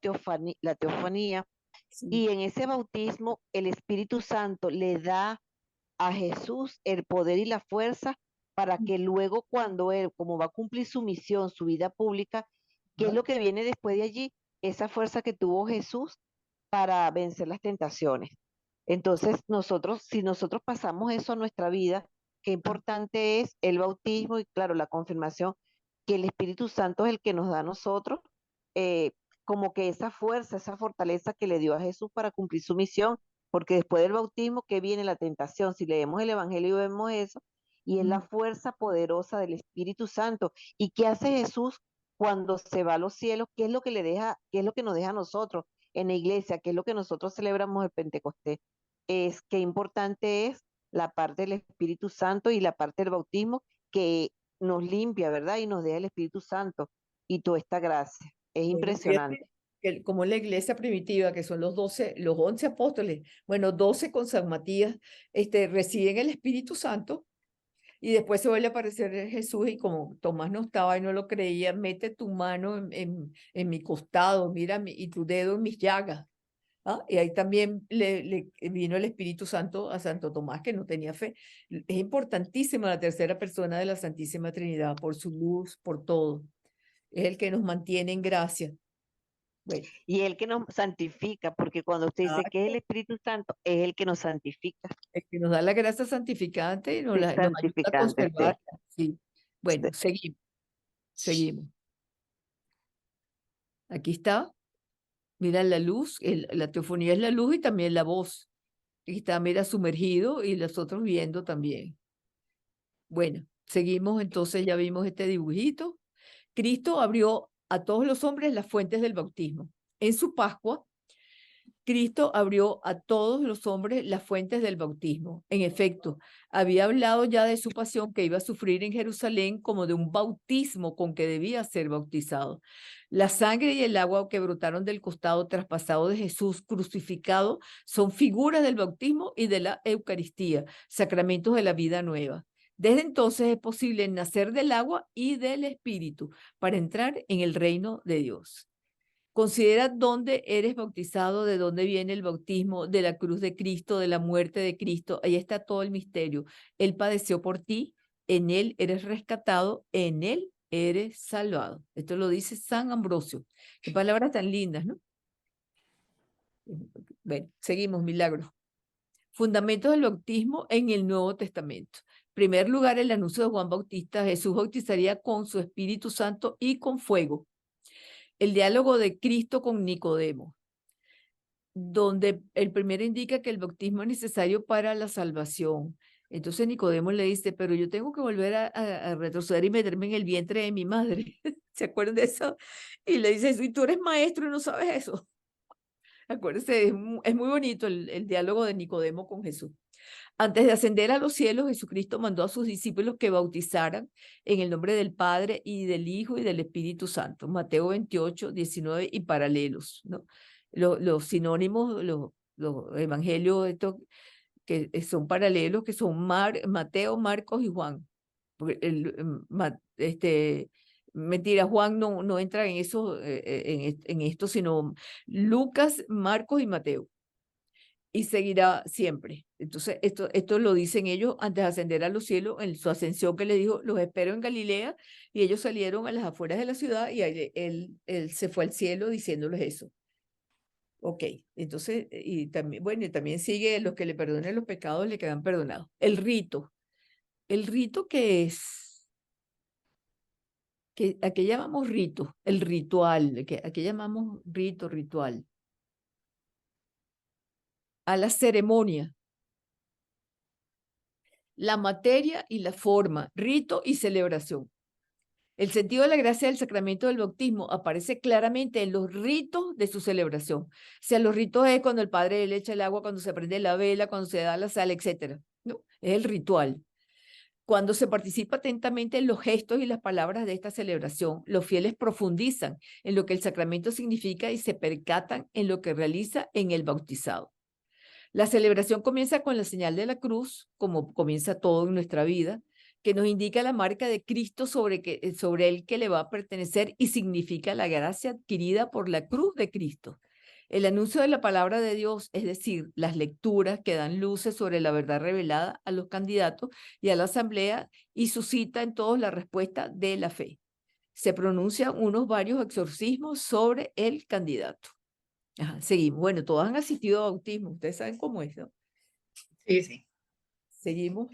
teofanía, sí, y en ese bautismo el Espíritu Santo le da a Jesús el poder y la fuerza para que luego cuando él, como va a cumplir su misión, su vida pública, ¿qué es ajá, lo que viene después de allí? Esa fuerza que tuvo Jesús para vencer las tentaciones. Entonces, si nosotros pasamos eso a nuestra vida, qué importante es el bautismo y, claro, la confirmación, que el Espíritu Santo es el que nos da a nosotros, eh, como que esa fuerza, esa fortaleza que le dio a Jesús para cumplir su misión, porque después del bautismo, ¿qué viene? La tentación. Si leemos el Evangelio vemos eso, y es la fuerza poderosa del Espíritu Santo. ¿Y qué hace Jesús cuando se va a los cielos? ¿Qué es lo que le deja, qué es lo que nos deja a nosotros en la iglesia? ¿Qué es lo que nosotros celebramos el Pentecostés? Es qué importante es la parte del Espíritu Santo y la parte del bautismo que nos limpia, ¿verdad? Y nos deja el Espíritu Santo y toda esta gracia. Es Bueno, impresionante. fíjate que como la iglesia primitiva, que son los 12, los 11 apóstoles, bueno, 12 con San Matías, reciben el Espíritu Santo y después se vuelve a aparecer Jesús y como Tomás no estaba y no lo creía, mete tu mano en mi costado, mira, y tu dedo en mis llagas. ¿Ah? Y ahí también le vino el Espíritu Santo a Santo Tomás, que no tenía fe. Es importantísima la tercera persona de la Santísima Trinidad, por su luz, por todo. Es el que nos mantiene en gracia. Bueno, Y el que nos santifica, porque cuando usted dice que es el exacto. Espíritu Santo, es el que nos santifica. El que nos da la gracia santificante y Sí, nos ayuda a santificante, sí. conservarla. Sí. Bueno, Sí. seguimos. Aquí está. Mira la luz, la teofonía es la luz y también la voz. Aquí está, mira, sumergido y los otros viendo también. Bueno, seguimos, entonces ya vimos este dibujito. Cristo abrió a todos los hombres las fuentes del bautismo. En su Pascua, Cristo abrió a todos los hombres las fuentes del bautismo. En efecto, había hablado ya de su pasión que iba a sufrir en Jerusalén como de un bautismo con que debía ser bautizado. La sangre y el agua que brotaron del costado traspasado de Jesús crucificado son figuras del bautismo y de la Eucaristía, sacramentos de la vida nueva. Desde entonces es posible nacer del agua y del Espíritu para entrar en el reino de Dios. Considera dónde eres bautizado, de dónde viene el bautismo, de la cruz de Cristo, de la muerte de Cristo. Ahí está todo el misterio. Él padeció por ti, en Él eres rescatado, en Él eres salvado. Esto lo dice San Ambrosio. Qué palabras tan lindas, ¿no? Bueno, seguimos, milagros. Fundamentos del bautismo en el Nuevo Testamento. En primer lugar, el anuncio de Juan Bautista. Jesús bautizaría con su Espíritu Santo y con fuego. El diálogo de Cristo con Nicodemo, donde el primero indica que el bautismo es necesario para la salvación. Entonces Nicodemo le dice, pero yo tengo que volver a retroceder y meterme en el vientre de mi madre. ¿Se acuerdan de eso? Y le dice, y tú eres maestro y no sabes eso. Acuérdense, es muy bonito el diálogo de Nicodemo con Jesús. Antes de ascender a los cielos, Jesucristo mandó a sus discípulos que bautizaran en el nombre del Padre y del Hijo y del Espíritu Santo. Mateo 28, 19 y paralelos, ¿no? Los sinónimos, los evangelios estos que son paralelos, que son Mateo, Marcos y Juan. Porque mentira, Juan no entra en eso, en esto, sino Lucas, Marcos y Mateo. Y seguirá siempre. Entonces, esto lo dicen ellos antes de ascender a los cielos, en su ascensión que le dijo, los espero en Galilea, y ellos salieron a las afueras de la ciudad y él se fue al cielo diciéndoles eso. Ok, entonces, y también, bueno, y también sigue, los que le perdonen los pecados le quedan perdonados. El rito que es, ¿a qué llamamos rito? El ritual, ¿a qué llamamos ritual? A la ceremonia. La materia y la forma, rito y celebración. El sentido de la gracia del sacramento del bautismo aparece claramente en los ritos de su celebración. O sea, los ritos es cuando el padre le echa el agua, cuando se prende la vela, cuando se da la sal, etc. ¿No? Es el ritual. Cuando se participa atentamente en los gestos y las palabras de esta celebración, los fieles profundizan en lo que el sacramento significa y se percatan en lo que realiza en el bautizado. La celebración comienza con la señal de la cruz, como comienza todo en nuestra vida, que nos indica la marca de Cristo sobre el que le va a pertenecer y significa la gracia adquirida por la cruz de Cristo. El anuncio de la palabra de Dios, es decir, las lecturas que dan luces sobre la verdad revelada a los candidatos y a la asamblea y suscita en todos la respuesta de la fe. Se pronuncian varios exorcismos sobre el candidato. Ajá, seguimos. Bueno, todos han asistido a bautismo. Ustedes saben cómo es, ¿no? Sí, sí. Seguimos.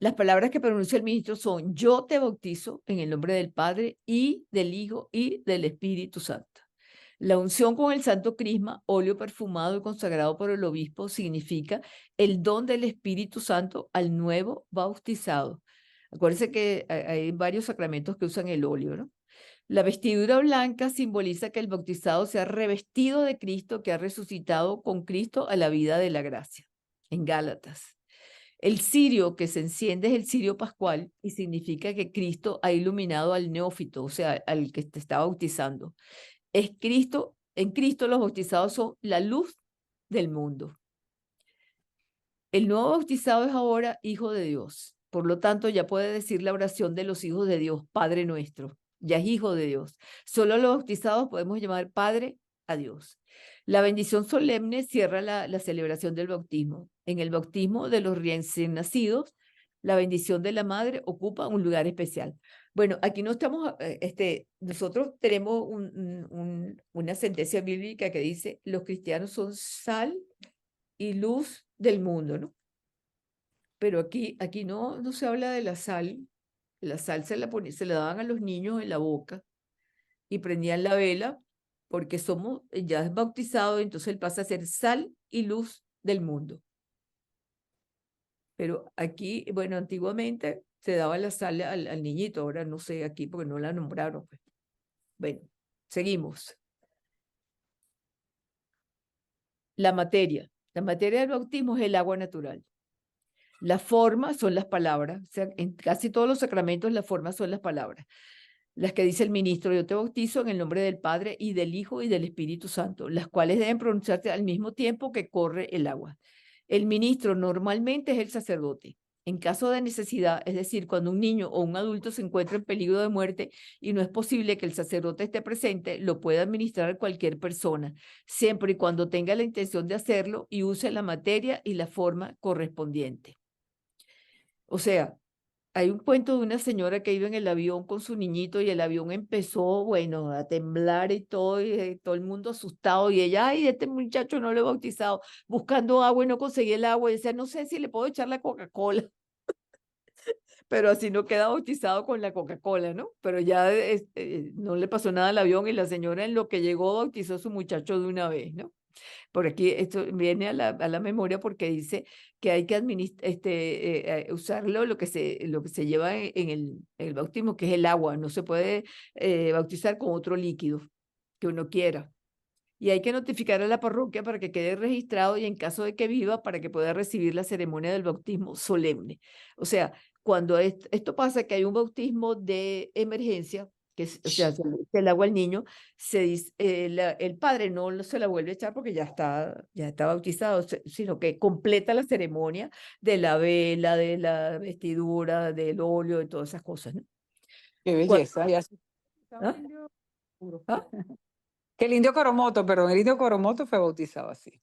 Las palabras que pronuncia el ministro son: yo te bautizo en el nombre del Padre y del Hijo y del Espíritu Santo. La unción con el santo crisma, óleo perfumado y consagrado por el obispo, significa el don del Espíritu Santo al nuevo bautizado. Acuérdense que hay varios sacramentos que usan el óleo, ¿no? La vestidura blanca simboliza que el bautizado se ha revestido de Cristo, que ha resucitado con Cristo a la vida de la gracia. En Gálatas. El cirio que se enciende es el cirio pascual y significa que Cristo ha iluminado al neófito, o sea, al que te está bautizando. Es Cristo, en Cristo los bautizados son la luz del mundo. El nuevo bautizado es ahora hijo de Dios. Por lo tanto, ya puede decir la oración de los hijos de Dios, Padre nuestro. Ya es hijo de Dios. Solo los bautizados podemos llamar Padre a Dios. La bendición solemne cierra la celebración del bautismo. En el bautismo de los recién nacidos, la bendición de la madre ocupa un lugar especial. Bueno, aquí no estamos, nosotros tenemos una sentencia bíblica que dice: los cristianos son sal y luz del mundo, ¿no? Pero aquí no se habla de la sal. La sal se la daban a los niños en la boca y prendían la vela porque somos ya bautizados, entonces él pasa a ser sal y luz del mundo. Pero aquí, bueno, antiguamente se daba la sal al niñito, ahora no sé aquí porque no la nombraron. Pues. Bueno, seguimos. La materia del bautismo es el agua natural. La forma son las palabras, o sea, en casi todos los sacramentos las formas son las palabras. Las que dice el ministro: yo te bautizo en el nombre del Padre y del Hijo y del Espíritu Santo, las cuales deben pronunciarse al mismo tiempo que corre el agua. El ministro normalmente es el sacerdote. En caso de necesidad, es decir, cuando un niño o un adulto se encuentra en peligro de muerte y no es posible que el sacerdote esté presente, lo puede administrar cualquier persona, siempre y cuando tenga la intención de hacerlo y use la materia y la forma correspondiente. O sea, hay un cuento de una señora que iba en el avión con su niñito y el avión empezó, bueno, a temblar y todo el mundo asustado. Y ella: ay, este muchacho no lo he bautizado, buscando agua y no conseguí el agua. Y decía: no sé si le puedo echar la Coca-Cola. Pero así no queda bautizado con la Coca-Cola, ¿no? Pero ya no le pasó nada al avión y la señora en lo que llegó bautizó a su muchacho de una vez, ¿no? Por aquí esto viene a la memoria porque dice que hay que usarlo lo que se lleva en el bautismo, que es el agua. No se puede bautizar con otro líquido que uno quiera. Y hay que notificar a la parroquia para que quede registrado y en caso de que viva, para que pueda recibir la ceremonia del bautismo solemne. O sea, cuando esto pasa, que hay un bautismo de emergencia, que o sea, se le echa el agua al niño, se dice, el padre no se la vuelve a echar porque ya está bautizado, sino que completa la ceremonia de la vela, de la vestidura, del óleo, de todas esas cosas, ¿no? Qué belleza. ¿Ah? ¿Ah? Que el indio Coromoto, perdón, el indio Coromoto fue bautizado así,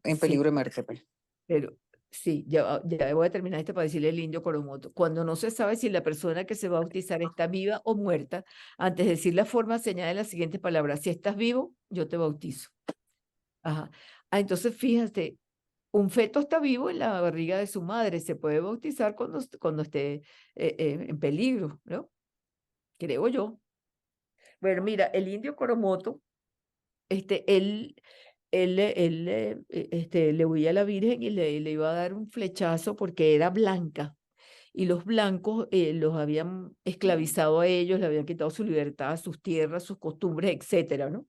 en peligro de muerte. Pues. Pero sí, ya voy a terminar esto para decirle el indio Coromoto. Cuando no se sabe si la persona que se va a bautizar está viva o muerta, antes de decir la forma, se añade las siguientes palabras: si estás vivo, yo te bautizo. Ajá. Entonces, fíjate, un feto está vivo en la barriga de su madre, se puede bautizar cuando esté en peligro, ¿no? Creo yo. Bueno, mira, el indio Coromoto, él le huía a la Virgen y le iba a dar un flechazo porque era blanca. Y los blancos los habían esclavizado a ellos, le habían quitado su libertad, sus tierras, sus costumbres, etcétera, ¿no?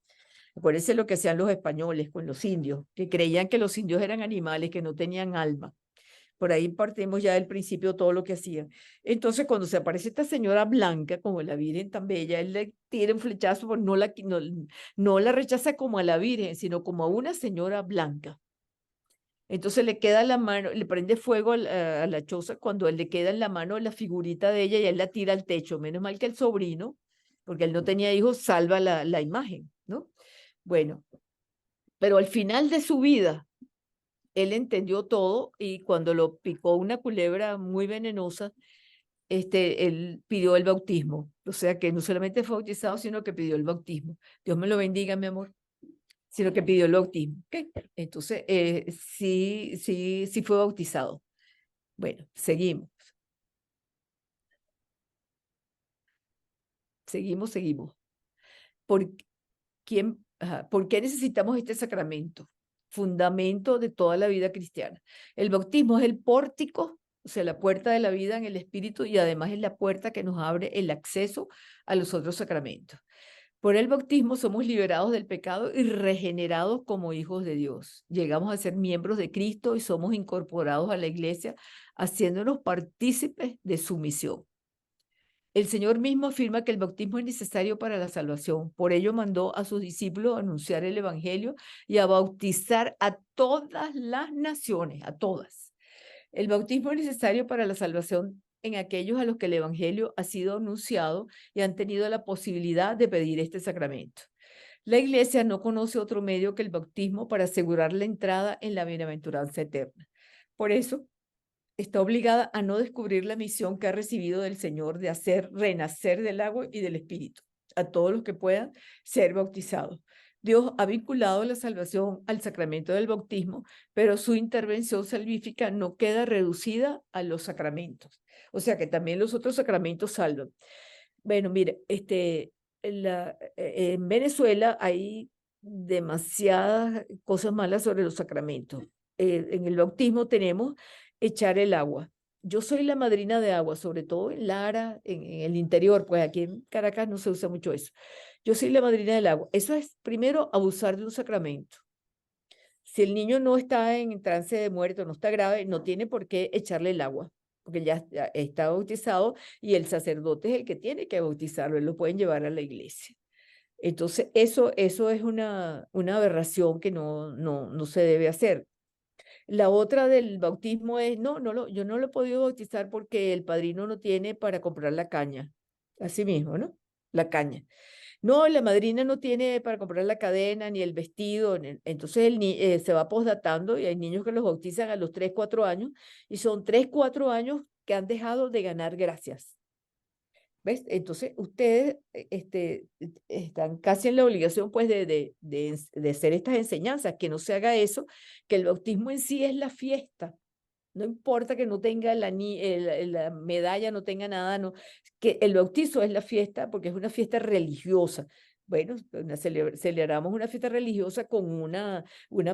Acuérdense lo que hacían los españoles con los indios, que creían que los indios eran animales, que no tenían alma. Por ahí partimos ya del principio todo lo que hacían. Entonces, cuando se aparece esta señora blanca, como la Virgen tan bella, él le tira un flechazo, pero no la rechaza como a la Virgen, sino como a una señora blanca. Entonces le queda la mano, le prende fuego a la choza cuando él le queda en la mano la figurita de ella y él la tira al techo. Menos mal que el sobrino, porque él no tenía hijos, salva la imagen, ¿no? Bueno, pero al final de su vida, él entendió todo y cuando lo picó una culebra muy venenosa, él pidió el bautismo. O sea que no solamente fue bautizado, sino que pidió el bautismo. Dios me lo bendiga, mi amor. sino que pidió el bautismo. ¿Okay? Entonces, sí fue bautizado. Bueno, seguimos. Seguimos. ¿Por qué necesitamos este sacramento? Fundamento de toda la vida cristiana. El bautismo es el pórtico, o sea, la puerta de la vida en el Espíritu, y además es la puerta que nos abre el acceso a los otros sacramentos. Por el bautismo somos liberados del pecado y regenerados como hijos de Dios. Llegamos a ser miembros de Cristo y somos incorporados a la iglesia, haciéndonos partícipes de su misión. El Señor mismo afirma que el bautismo es necesario para la salvación. Por ello mandó a sus discípulos a anunciar el evangelio y a bautizar a todas las naciones, a todas. El bautismo es necesario para la salvación en aquellos a los que el evangelio ha sido anunciado y han tenido la posibilidad de pedir este sacramento. La iglesia no conoce otro medio que el bautismo para asegurar la entrada en la bienaventuranza eterna. Por eso, está obligada a no descubrir la misión que ha recibido del Señor de hacer renacer del agua y del Espíritu a todos los que puedan ser bautizados. Dios ha vinculado la salvación al sacramento del bautismo, pero su intervención salvífica no queda reducida a los sacramentos. O sea que también los otros sacramentos salvan. Bueno, mire, en Venezuela hay demasiadas cosas malas sobre los sacramentos. En el bautismo tenemos echar el agua. Yo soy la madrina de agua, sobre todo en Lara, en el interior, pues aquí en Caracas no se usa mucho eso. Yo soy la madrina del agua. Eso es, primero, abusar de un sacramento. Si el niño no está en trance de muerte, no está grave, no tiene por qué echarle el agua, porque ya está bautizado y el sacerdote es el que tiene que bautizarlo, él lo pueden llevar a la iglesia. Entonces, eso es una aberración que no se debe hacer. La otra del bautismo es, yo no lo he podido bautizar porque el padrino no tiene para comprar la caña. Así mismo, ¿no? La caña. No, la madrina no tiene para comprar la cadena ni el vestido. Entonces se va postdatando y hay niños que los bautizan a los 3, 4 años y son 3, 4 años que han dejado de ganar gracias. ¿Ves? Entonces, ustedes están casi en la obligación, pues, de hacer estas enseñanzas, que no se haga eso, que el bautismo en sí es la fiesta. No importa que no tenga la medalla, no tenga nada, no, que el bautizo es la fiesta porque es una fiesta religiosa. Bueno, celebramos una fiesta religiosa con una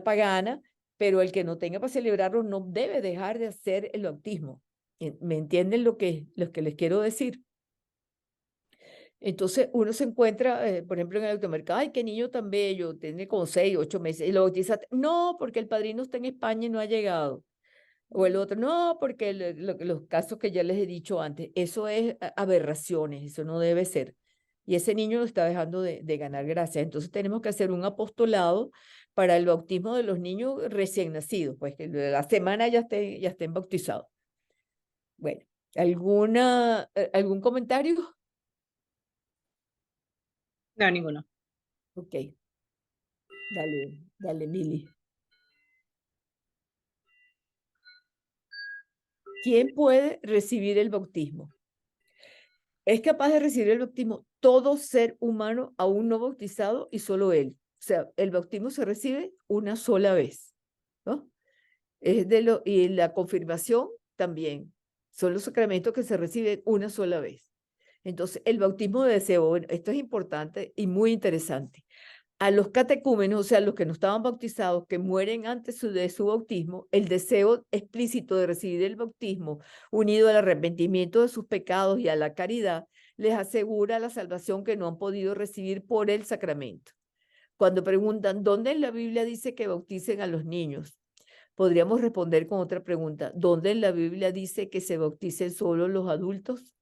pagana, pero el que no tenga para celebrarlo no debe dejar de hacer el bautismo. ¿Me entienden lo que les quiero decir? Entonces uno se encuentra, por ejemplo, en el automercado, ay, qué niño tan bello, tiene como 6, 8 meses, y lo bautiza. No, porque el padrino está en España y no ha llegado. O el otro, no, porque los casos que ya les he dicho antes, eso es aberraciones, eso no debe ser. Y ese niño lo está dejando de ganar gracias. Entonces tenemos que hacer un apostolado para el bautismo de los niños recién nacidos, pues que la semana ya estén bautizados. Bueno, ¿algún comentario? No, ninguno. Ok. Dale, Mili. ¿Quién puede recibir el bautismo? Es capaz de recibir el bautismo todo ser humano aún no bautizado y solo él. O sea, el bautismo se recibe una sola vez, ¿no? Y la confirmación también. Son los sacramentos que se reciben una sola vez. Entonces, el bautismo de deseo, bueno, esto es importante y muy interesante. A los catecúmenos, o sea, los que no estaban bautizados, que mueren antes de su bautismo, el deseo explícito de recibir el bautismo, unido al arrepentimiento de sus pecados y a la caridad, les asegura la salvación que no han podido recibir por el sacramento. Cuando preguntan, ¿dónde en la Biblia dice que bauticen a los niños? Podríamos responder con otra pregunta, ¿dónde en la Biblia dice que se bauticen solo los adultos?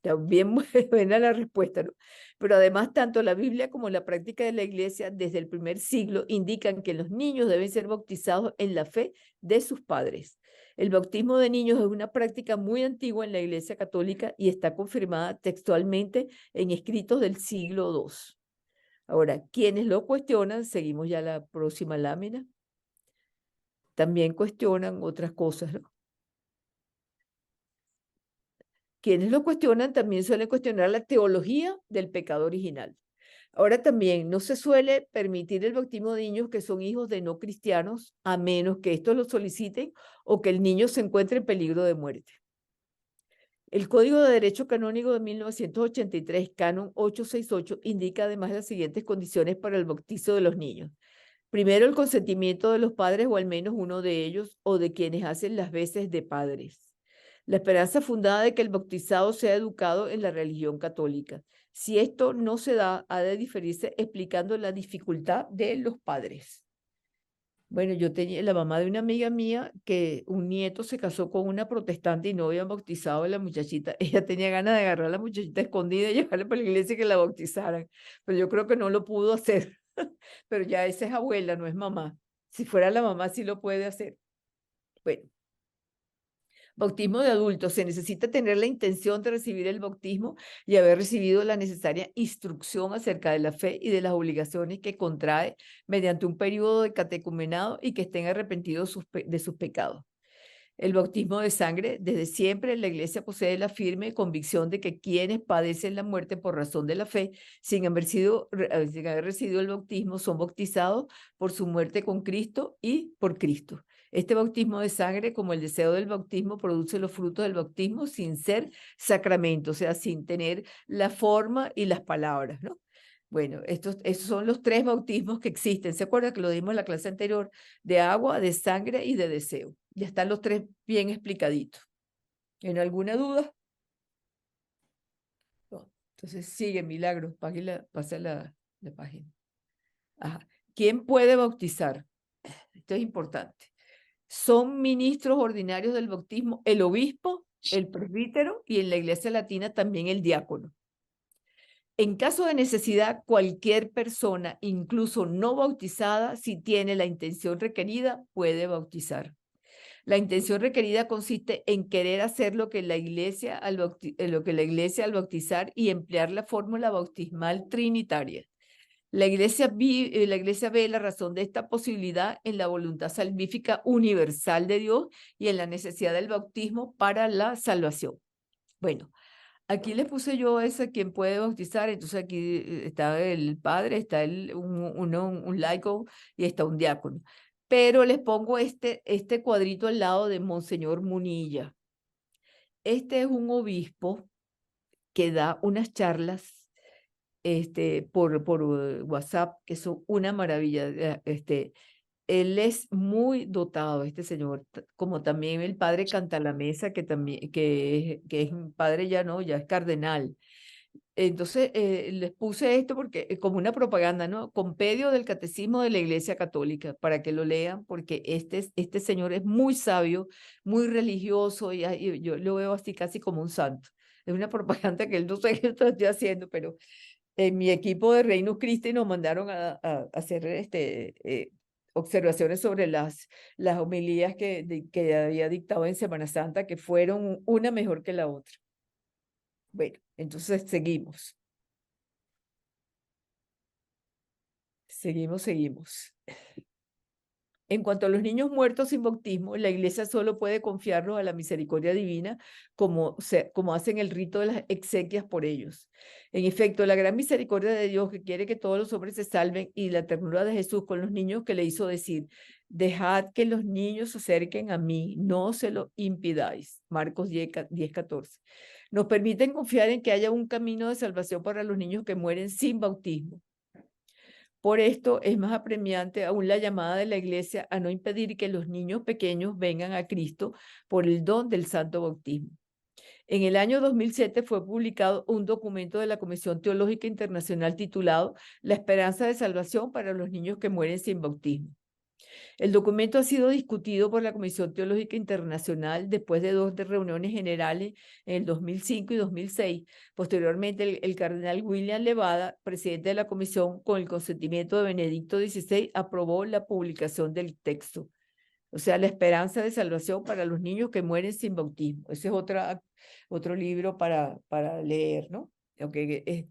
También buena la respuesta, ¿no? Pero además, tanto la Biblia como la práctica de la Iglesia desde el primer siglo indican que los niños deben ser bautizados en la fe de sus padres. El bautismo de niños es una práctica muy antigua en la Iglesia Católica y está confirmada textualmente en escritos del siglo II. Ahora, quienes lo cuestionan, seguimos ya la próxima lámina, también cuestionan otras cosas, ¿no? Quienes lo cuestionan también suelen cuestionar la teología del pecado original. Ahora también no se suele permitir el bautismo de niños que son hijos de no cristianos, a menos que estos lo soliciten o que el niño se encuentre en peligro de muerte. El Código de Derecho Canónico de 1983, Canon 868, indica además las siguientes condiciones para el bautizo de los niños. Primero, el consentimiento de los padres o al menos uno de ellos o de quienes hacen las veces de padres. La esperanza fundada de que el bautizado sea educado en la religión católica. Si esto no se da, ha de diferirse explicando la dificultad de los padres. Bueno, yo tenía la mamá de una amiga mía que un nieto se casó con una protestante y no habían bautizado a la muchachita. Ella tenía ganas de agarrar a la muchachita escondida y llevarla para la iglesia y que la bautizaran. Pero yo creo que no lo pudo hacer. Pero ya esa es abuela, no es mamá. Si fuera la mamá, sí lo puede hacer. Bueno. Bautismo de adultos. Se necesita tener la intención de recibir el bautismo y haber recibido la necesaria instrucción acerca de la fe y de las obligaciones que contrae mediante un periodo de catecumenado y que estén arrepentidos de sus pecados. El bautismo de sangre, desde siempre la Iglesia posee la firme convicción de que quienes padecen la muerte por razón de la fe, sin haber recibido el bautismo, son bautizados por su muerte con Cristo y por Cristo. Este bautismo de sangre, como el deseo del bautismo, produce los frutos del bautismo sin ser sacramento, o sea, sin tener la forma y las palabras, ¿no? Bueno, esos son los 3 bautismos que existen. ¿Se acuerdan que lo dimos en la clase anterior? De agua, de sangre y de deseo. Ya están los 3 bien explicaditos. ¿En alguna duda? No. Entonces sigue, Milagros, pasa la página. Ajá. ¿Quién puede bautizar? Esto es importante. Son ministros ordinarios del bautismo el obispo, el presbítero y en la iglesia latina también el diácono. En caso de necesidad, cualquier persona, incluso no bautizada, si tiene la intención requerida, puede bautizar. La intención requerida consiste en querer hacer lo que la iglesia al bautizar y emplear la fórmula bautismal trinitaria. La iglesia ve la razón de esta posibilidad en la voluntad salvífica universal de Dios y en la necesidad del bautismo para la salvación. Bueno, aquí le puse yo esa quien puede bautizar, entonces aquí está el padre, está un laico y está un diácono. Pero les pongo este cuadrito al lado de Monseñor Munilla. Este es un obispo que da unas charlas por WhatsApp, que son una maravilla. Él es muy dotado, este señor, como también el padre Cantalamesa, que también, que es un padre ya no, ya es cardenal. Entonces, les puse esto porque como una propaganda, ¿no? Compendio del Catecismo de la Iglesia Católica, para que lo lean, porque este señor es muy sabio, muy religioso, y yo lo veo así casi como un santo. Es una propaganda que él no sé qué estoy haciendo, pero en mi equipo de Reino Christi nos mandaron a hacer observaciones sobre las homilías que había dictado en Semana Santa, que fueron una mejor que la otra. Bueno, entonces seguimos. Seguimos. En cuanto a los niños muertos sin bautismo, la Iglesia solo puede confiarlos a la misericordia divina como hacen el rito de las exequias por ellos. En efecto, la gran misericordia de Dios que quiere que todos los hombres se salven y la ternura de Jesús con los niños que le hizo decir, dejad que los niños se acerquen a mí, no se lo impidáis. Marcos 10:14. Nos permiten confiar en que haya un camino de salvación para los niños que mueren sin bautismo. Por esto es más apremiante aún la llamada de la Iglesia a no impedir que los niños pequeños vengan a Cristo por el don del santo bautismo. En el año 2007 fue publicado un documento de la Comisión Teológica Internacional titulado La esperanza de salvación para los niños que mueren sin bautismo. El documento ha sido discutido por la Comisión Teológica Internacional después de 2 reuniones generales en el 2005 y 2006. Posteriormente, el cardenal William Levada, presidente de la comisión, con el consentimiento de Benedicto XVI, aprobó la publicación del texto. O sea, la esperanza de salvación para los niños que mueren sin bautismo. Ese es otro libro para leer, ¿no? Aunque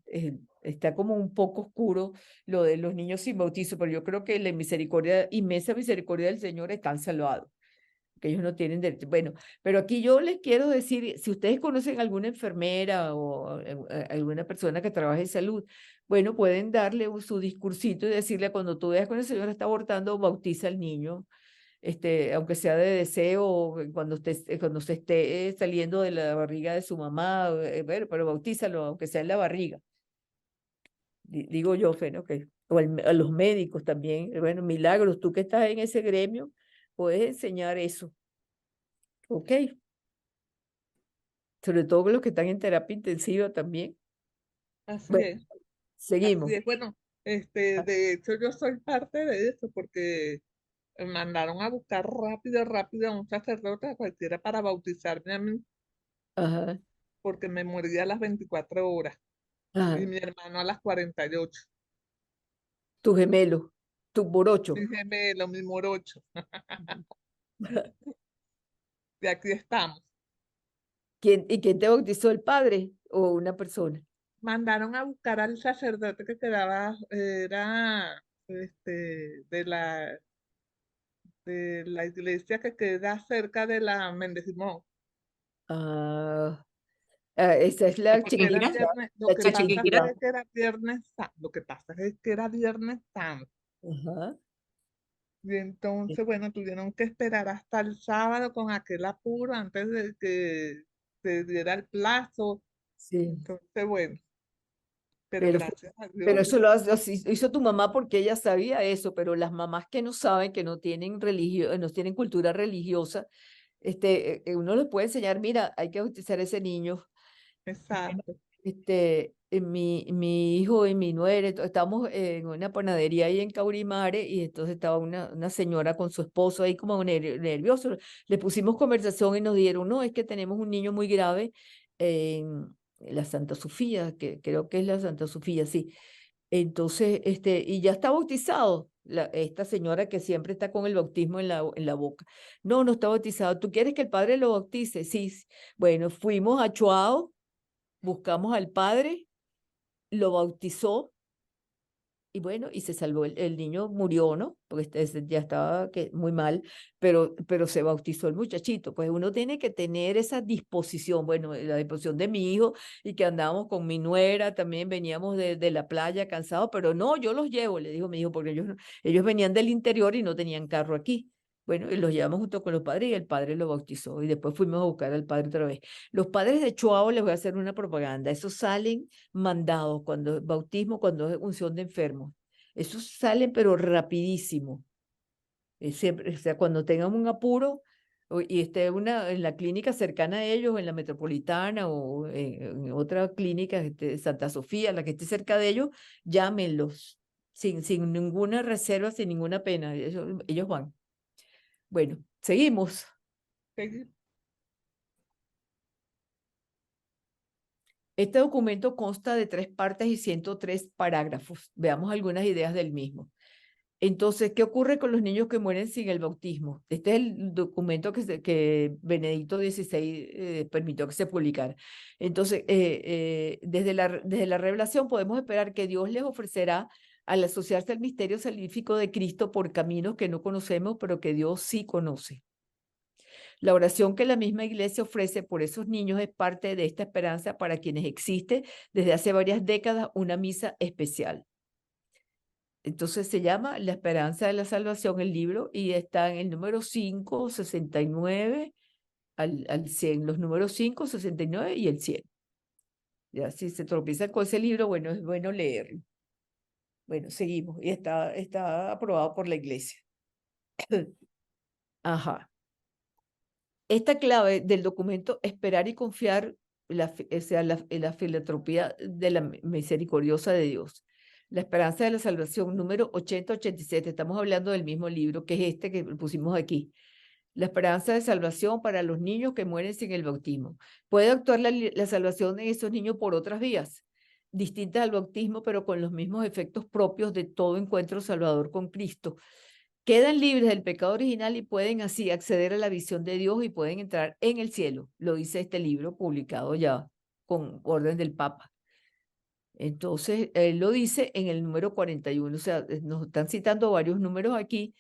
está como un poco oscuro lo de los niños sin bautizo, pero yo creo que la misericordia, inmensa misericordia del Señor están salvados. que ellos no tienen derecho. Bueno, pero aquí yo les quiero decir, si ustedes conocen alguna enfermera o alguna persona que trabaje en salud, bueno, pueden darle su discursito y decirle, cuando tú veas que una señora está abortando, bautiza al niño, aunque sea de deseo, o cuando se esté saliendo de la barriga de su mamá, bueno, pero bautízalo, aunque sea en la barriga. Digo yo, Feno, que a los médicos también. Bueno, Milagros, tú que estás en ese gremio, puedes enseñar eso. ¿Ok? Sobre todo los que están en terapia intensiva también. Así Bueno, es, seguimos. así es. Bueno, de hecho yo soy parte de eso porque me mandaron a buscar rápido a un sacerdote a cualquiera para bautizarme a mí Ajá, porque me moría a las 24 horas y ajá. mi hermano a las 48. Tu gemelo, tu morocho. Mi gemelo, mi morocho. Y aquí estamos. ¿Y quién te bautizó, el padre o una persona? Mandaron a buscar al sacerdote que quedaba, era de la iglesia que queda cerca de la Méndez Simón. Ah, esa es la Porque era Chiquinquirá. viernes, lo la que La pasa Chiquinquirá. Chiquinquirá. fue que era viernes, lo que pasa es que era viernes santo. Ajá, Y entonces, bueno, tuvieron que esperar hasta el sábado con aquel apuro antes de que se diera el plazo. sí. Entonces, bueno, pero Pero, gracias a pero Dios. eso hizo tu mamá porque ella sabía eso, pero las mamás que no saben, que no tienen no tienen cultura religiosa, uno les puede enseñar, mira, hay que bautizar a ese niño. Bueno, Exacto. mi hijo y mi nuera, estábamos en una panadería ahí en Caurimare y entonces estaba una señora con su esposo ahí como nervioso. Le pusimos conversación y nos dieron, no, es que tenemos un niño muy grave en la Santa Sofía, que creo que es la Santa Sofía, sí. Entonces, y ya está bautizado. Esta señora que siempre está con el bautismo en la boca. No, no está bautizado. ¿Tú quieres que el padre lo bautice? Sí. Bueno, fuimos a Chuao, buscamos al padre, lo bautizó y bueno, y se salvó. El niño murió, ¿no? Porque ya estaba muy mal, pero se bautizó el muchachito. Pues uno tiene que tener esa disposición, bueno, la disposición de mi hijo y que andábamos con mi nuera, también veníamos de la playa cansados, pero no, yo los llevo, le dijo mi hijo, porque ellos venían del interior y no tenían carro aquí. Bueno, y los llevamos junto con los padres y el padre lo bautizó y después fuimos a buscar al padre otra vez. Los padres de Chuao, les voy a hacer una propaganda, esos salen mandados cuando es bautismo, cuando es unción de enfermos. Esos salen pero rapidísimo. Siempre, o sea, cuando tengan un apuro y esté en la clínica cercana a ellos, en la metropolitana o en otra clínica, Santa Sofía, la que esté cerca de ellos, llámenlos sin ninguna reserva, sin ninguna pena. Ellos van. Bueno, seguimos. Sí. Este documento consta de 3 partes y 103 parágrafos. Veamos algunas ideas del mismo. Entonces, ¿qué ocurre con los niños que mueren sin el bautismo? Este es el documento que Benedicto XVI permitió que se publicara. Entonces, desde la revelación podemos esperar que Dios les ofrecerá, al asociarse al misterio salvífico de Cristo por caminos que no conocemos, pero que Dios sí conoce. La oración que la misma iglesia ofrece por esos niños es parte de esta esperanza para quienes existe desde hace varias décadas una misa especial. Entonces se llama La Esperanza de la Salvación, el libro, y está en el número 5, 69 al 100, los números 5, 69 y el 100. Ya, si se tropiezan con ese libro, bueno, es bueno leerlo. Bueno, seguimos, y está aprobado por la iglesia. Ajá. Esta clave del documento, esperar y confiar, o sea, la filantropía de la misericordiosa de Dios. La esperanza de la salvación, número 80-87. Estamos hablando del mismo libro, que es este que pusimos aquí. La esperanza de salvación para los niños que mueren sin el bautismo. Puede actuar la salvación en esos niños por otras vías, distintas al bautismo, pero con los mismos efectos propios de todo encuentro salvador con Cristo. Quedan libres del pecado original y pueden así acceder a la visión de Dios y pueden entrar en el cielo. Lo dice este libro publicado ya con orden del Papa. Entonces, él lo dice en el número 41. O sea, nos están citando varios números aquí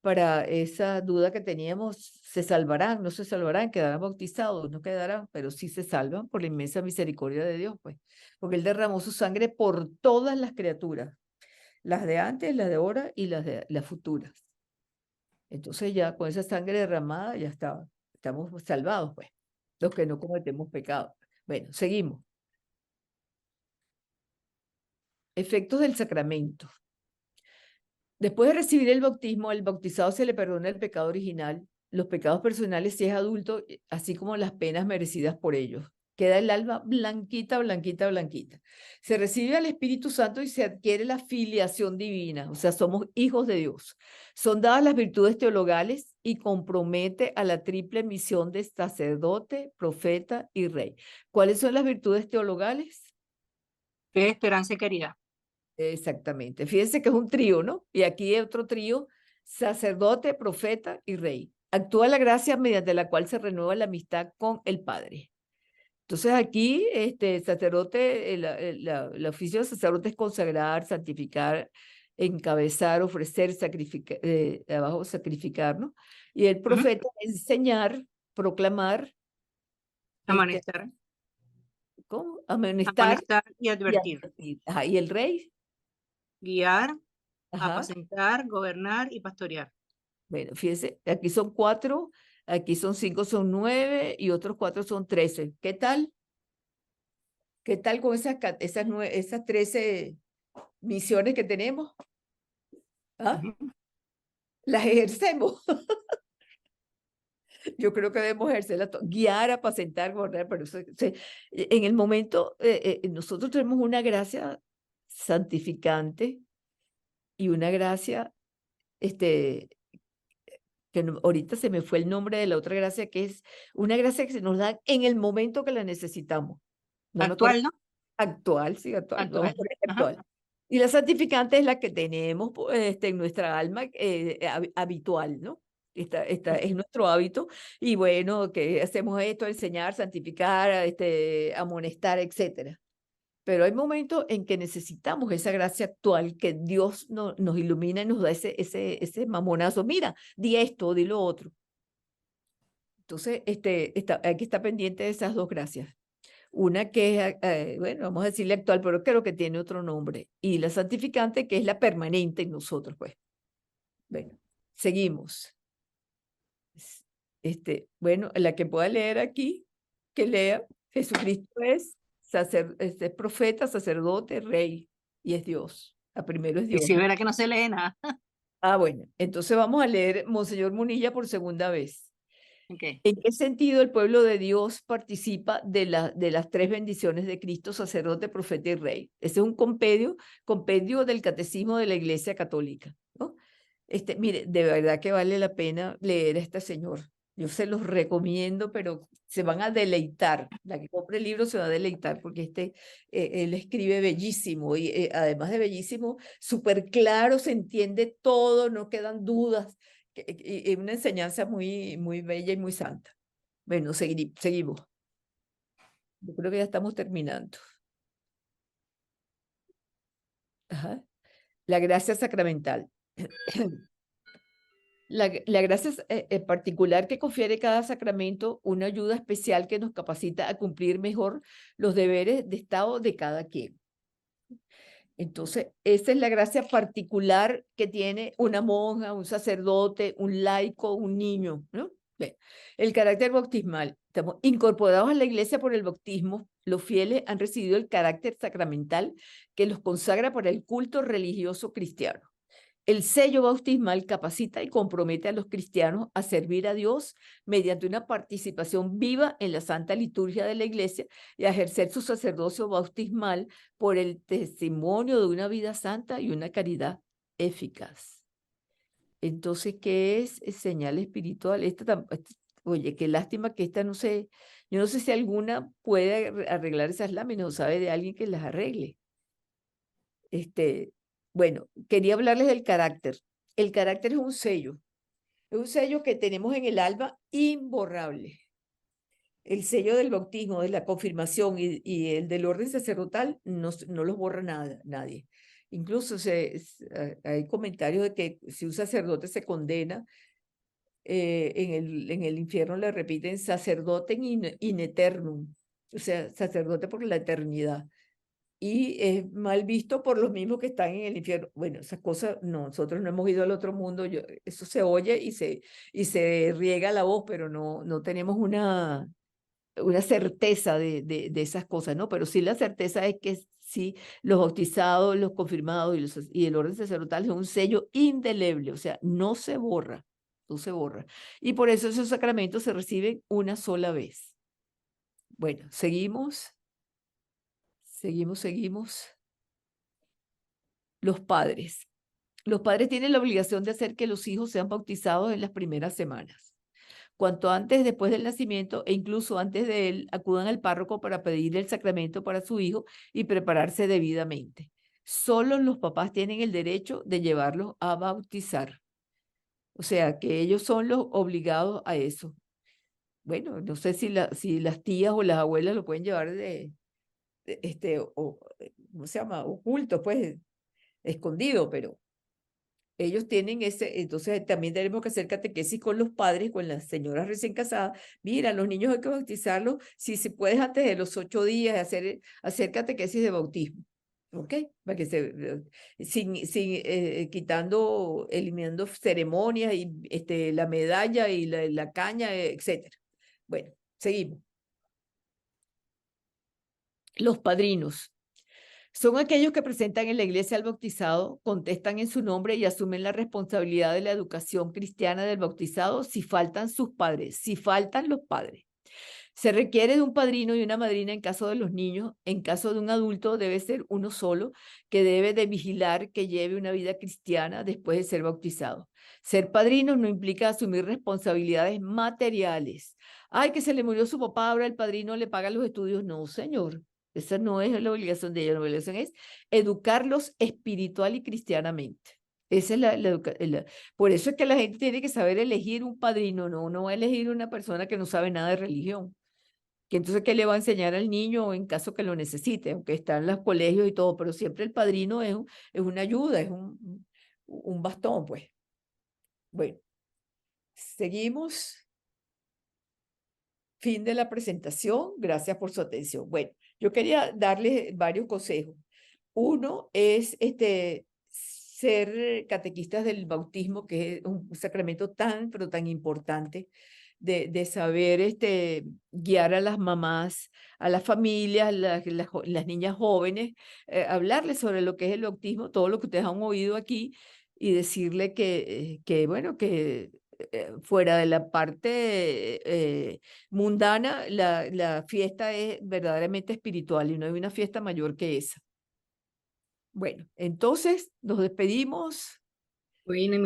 para esa duda que teníamos, ¿se salvarán? ¿No se salvarán? ¿Quedarán bautizados? No quedarán, pero sí se salvan por la inmensa misericordia de Dios, pues, porque Él derramó su sangre por todas las criaturas, las de antes, las de ahora y las futuras. Entonces ya con esa sangre derramada ya estamos salvados, pues, los que no cometemos pecado. Bueno, seguimos. Efectos del sacramento. Después de recibir el bautismo, al bautizado se le perdona el pecado original, los pecados personales si es adulto, así como las penas merecidas por ellos. Queda el alma blanquita, blanquita, blanquita. Se recibe al Espíritu Santo y se adquiere la filiación divina, o sea, somos hijos de Dios. Son dadas las virtudes teologales y compromete a la triple misión de sacerdote, profeta y rey. ¿Cuáles son las virtudes teologales? Fe, esperanza y caridad. Exactamente. Fíjense que es un trío, ¿no? Y aquí hay otro trío, sacerdote, profeta y rey. Actúa la gracia mediante la cual se renueva la amistad con el Padre. Entonces aquí, sacerdote, el oficio de sacerdote es consagrar, santificar, encabezar, ofrecer, sacrificar, abajo sacrificar, ¿no? Y el profeta, enseñar, proclamar, Amonestar. ¿cómo? Amonestar Amonestar y y advertir. advertir. Ajá, y el rey, Guiar, ajá. apacentar, gobernar y pastorear. Bueno, fíjense, aquí son 4, aquí son 5, son 9 y otros 4 son 13. ¿Qué tal? ¿Qué tal con esas 13 misiones que tenemos? ¿Ah? Las ejercemos. Yo creo que debemos ejercerlas, guiar, apacentar, gobernar, pero en el momento, nosotros tenemos una gracia santificante y una gracia, que ahorita se me fue el nombre de la otra gracia, que es una gracia que se nos da en el momento que la necesitamos. No me acuerdo. Actual, ¿no? Actual, sí, actual. Vamos a Actual. poner Ajá. actual. Y la santificante es la que tenemos en nuestra alma habitual, ¿no? Esta es nuestro hábito. Y bueno, que hacemos esto, enseñar, santificar, amonestar, etcétera. Pero hay momentos en que necesitamos esa gracia actual que Dios nos ilumina y nos da ese mamonazo. Mira, di esto, di lo otro. Entonces, hay que estar pendiente de esas dos gracias. Una que es, bueno, vamos a decirle actual, pero creo que tiene otro nombre. Y la santificante, que es la permanente en nosotros, pues. Bueno, seguimos. Bueno, la que pueda leer aquí, que lea. Jesucristo es profeta, sacerdote, rey, y es Dios. Primero es Y Dios, si ¿no? verá que no se lee nada. Bueno, entonces vamos a leer Monseñor Munilla por segunda vez. Okay. ¿En qué sentido el pueblo de Dios participa de las 3 bendiciones de Cristo, sacerdote, profeta y rey? Ese es un compendio del Catecismo de la Iglesia Católica, ¿no? Mire, de verdad que vale la pena leer a este señor. Yo se los recomiendo, pero se van a deleitar. La que compre el libro se va a deleitar porque él escribe bellísimo y además de bellísimo, súper claro, se entiende todo, no quedan dudas. Y una enseñanza muy, muy bella y muy santa. Bueno, seguimos. Yo creo que ya estamos terminando. Ajá. La gracia sacramental. La gracia particular que confiere cada sacramento, una ayuda especial que nos capacita a cumplir mejor los deberes de estado de cada quien. Entonces, esa es la gracia particular que tiene una monja, un sacerdote, un laico, un niño, ¿no? Bien. El carácter bautismal. Estamos incorporados a la iglesia por el bautismo. Los fieles han recibido el carácter sacramental que los consagra para el culto religioso cristiano. El sello bautismal capacita y compromete a los cristianos a servir a Dios mediante una participación viva en la Santa Liturgia de la Iglesia y a ejercer su sacerdocio bautismal por el testimonio de una vida santa y una caridad eficaz. Entonces, ¿qué es señal espiritual? Oye, qué lástima que esta no sé, yo no sé si alguna puede arreglar esas láminas o sabe de alguien que las arregle. Bueno, quería hablarles del carácter. El carácter es un sello que tenemos en el alma imborrable. El sello del bautismo, de la confirmación y el del orden sacerdotal no los borra nadie. Incluso hay comentarios de que si un sacerdote se condena, en el infierno le repiten sacerdote in eternum, o sea, sacerdote por la eternidad. Y es mal visto por los mismos que están en el infierno. Bueno, esas cosas, no, nosotros no hemos ido al otro mundo, eso se oye y se riega la voz, pero no tenemos una certeza de esas cosas, ¿no? Pero sí la certeza es que sí, los bautizados, los confirmados y el orden sacerdotal es un sello indeleble, o sea, no se borra, no se borra. Y por eso esos sacramentos se reciben una sola vez. Bueno, seguimos. Los padres. Los padres tienen la obligación de hacer que los hijos sean bautizados en las primeras semanas. Cuanto antes, después del nacimiento e incluso antes de él, acudan al párroco para pedir el sacramento para su hijo y prepararse debidamente. Solo los papás tienen el derecho de llevarlos a bautizar. O sea, que ellos son los obligados a eso. Bueno, no sé si las tías o las abuelas lo pueden llevar ¿cómo se llama? Oculto, pues, escondido, pero ellos tienen entonces también tenemos que hacer catequesis con los padres, con las señoras recién casadas. Mira, los niños hay que bautizarlos, si se puede antes de los 8 días, hacer catequesis de bautismo, ¿ok? Para que eliminando ceremonias y la medalla y la caña, etcétera. Bueno, seguimos. Los padrinos. Son aquellos que presentan en la iglesia al bautizado, contestan en su nombre y asumen la responsabilidad de la educación cristiana del bautizado si faltan sus padres, si faltan los padres. Se requiere de un padrino y una madrina en caso de los niños. En caso de un adulto debe ser uno solo, que debe de vigilar que lleve una vida cristiana después de ser bautizado. Ser padrino no implica asumir responsabilidades materiales. Ay, que se le murió su papá, ahora el padrino le paga los estudios. No, señor. Esa no es la obligación de ellos. La obligación es educarlos espiritual y cristianamente. Esa es por eso es que la gente tiene que saber elegir un padrino, no va a elegir una persona que no sabe nada de religión. Que entonces, ¿qué le va a enseñar al niño en caso que lo necesite? Aunque está en los colegios y todo, pero siempre el padrino es una ayuda, es un bastón, pues. Bueno, seguimos. Fin de la presentación. Gracias por su atención. Bueno, yo quería darles varios consejos. Uno es ser catequistas del bautismo, que es un sacramento pero tan importante, de saber guiar a las mamás, a las familias, las niñas jóvenes, hablarles sobre lo que es el bautismo, todo lo que ustedes han oído aquí, y decirle bueno, que fuera de la parte mundana, la fiesta es verdaderamente espiritual y no hay una fiesta mayor que esa. Bueno, entonces nos despedimos. Bueno,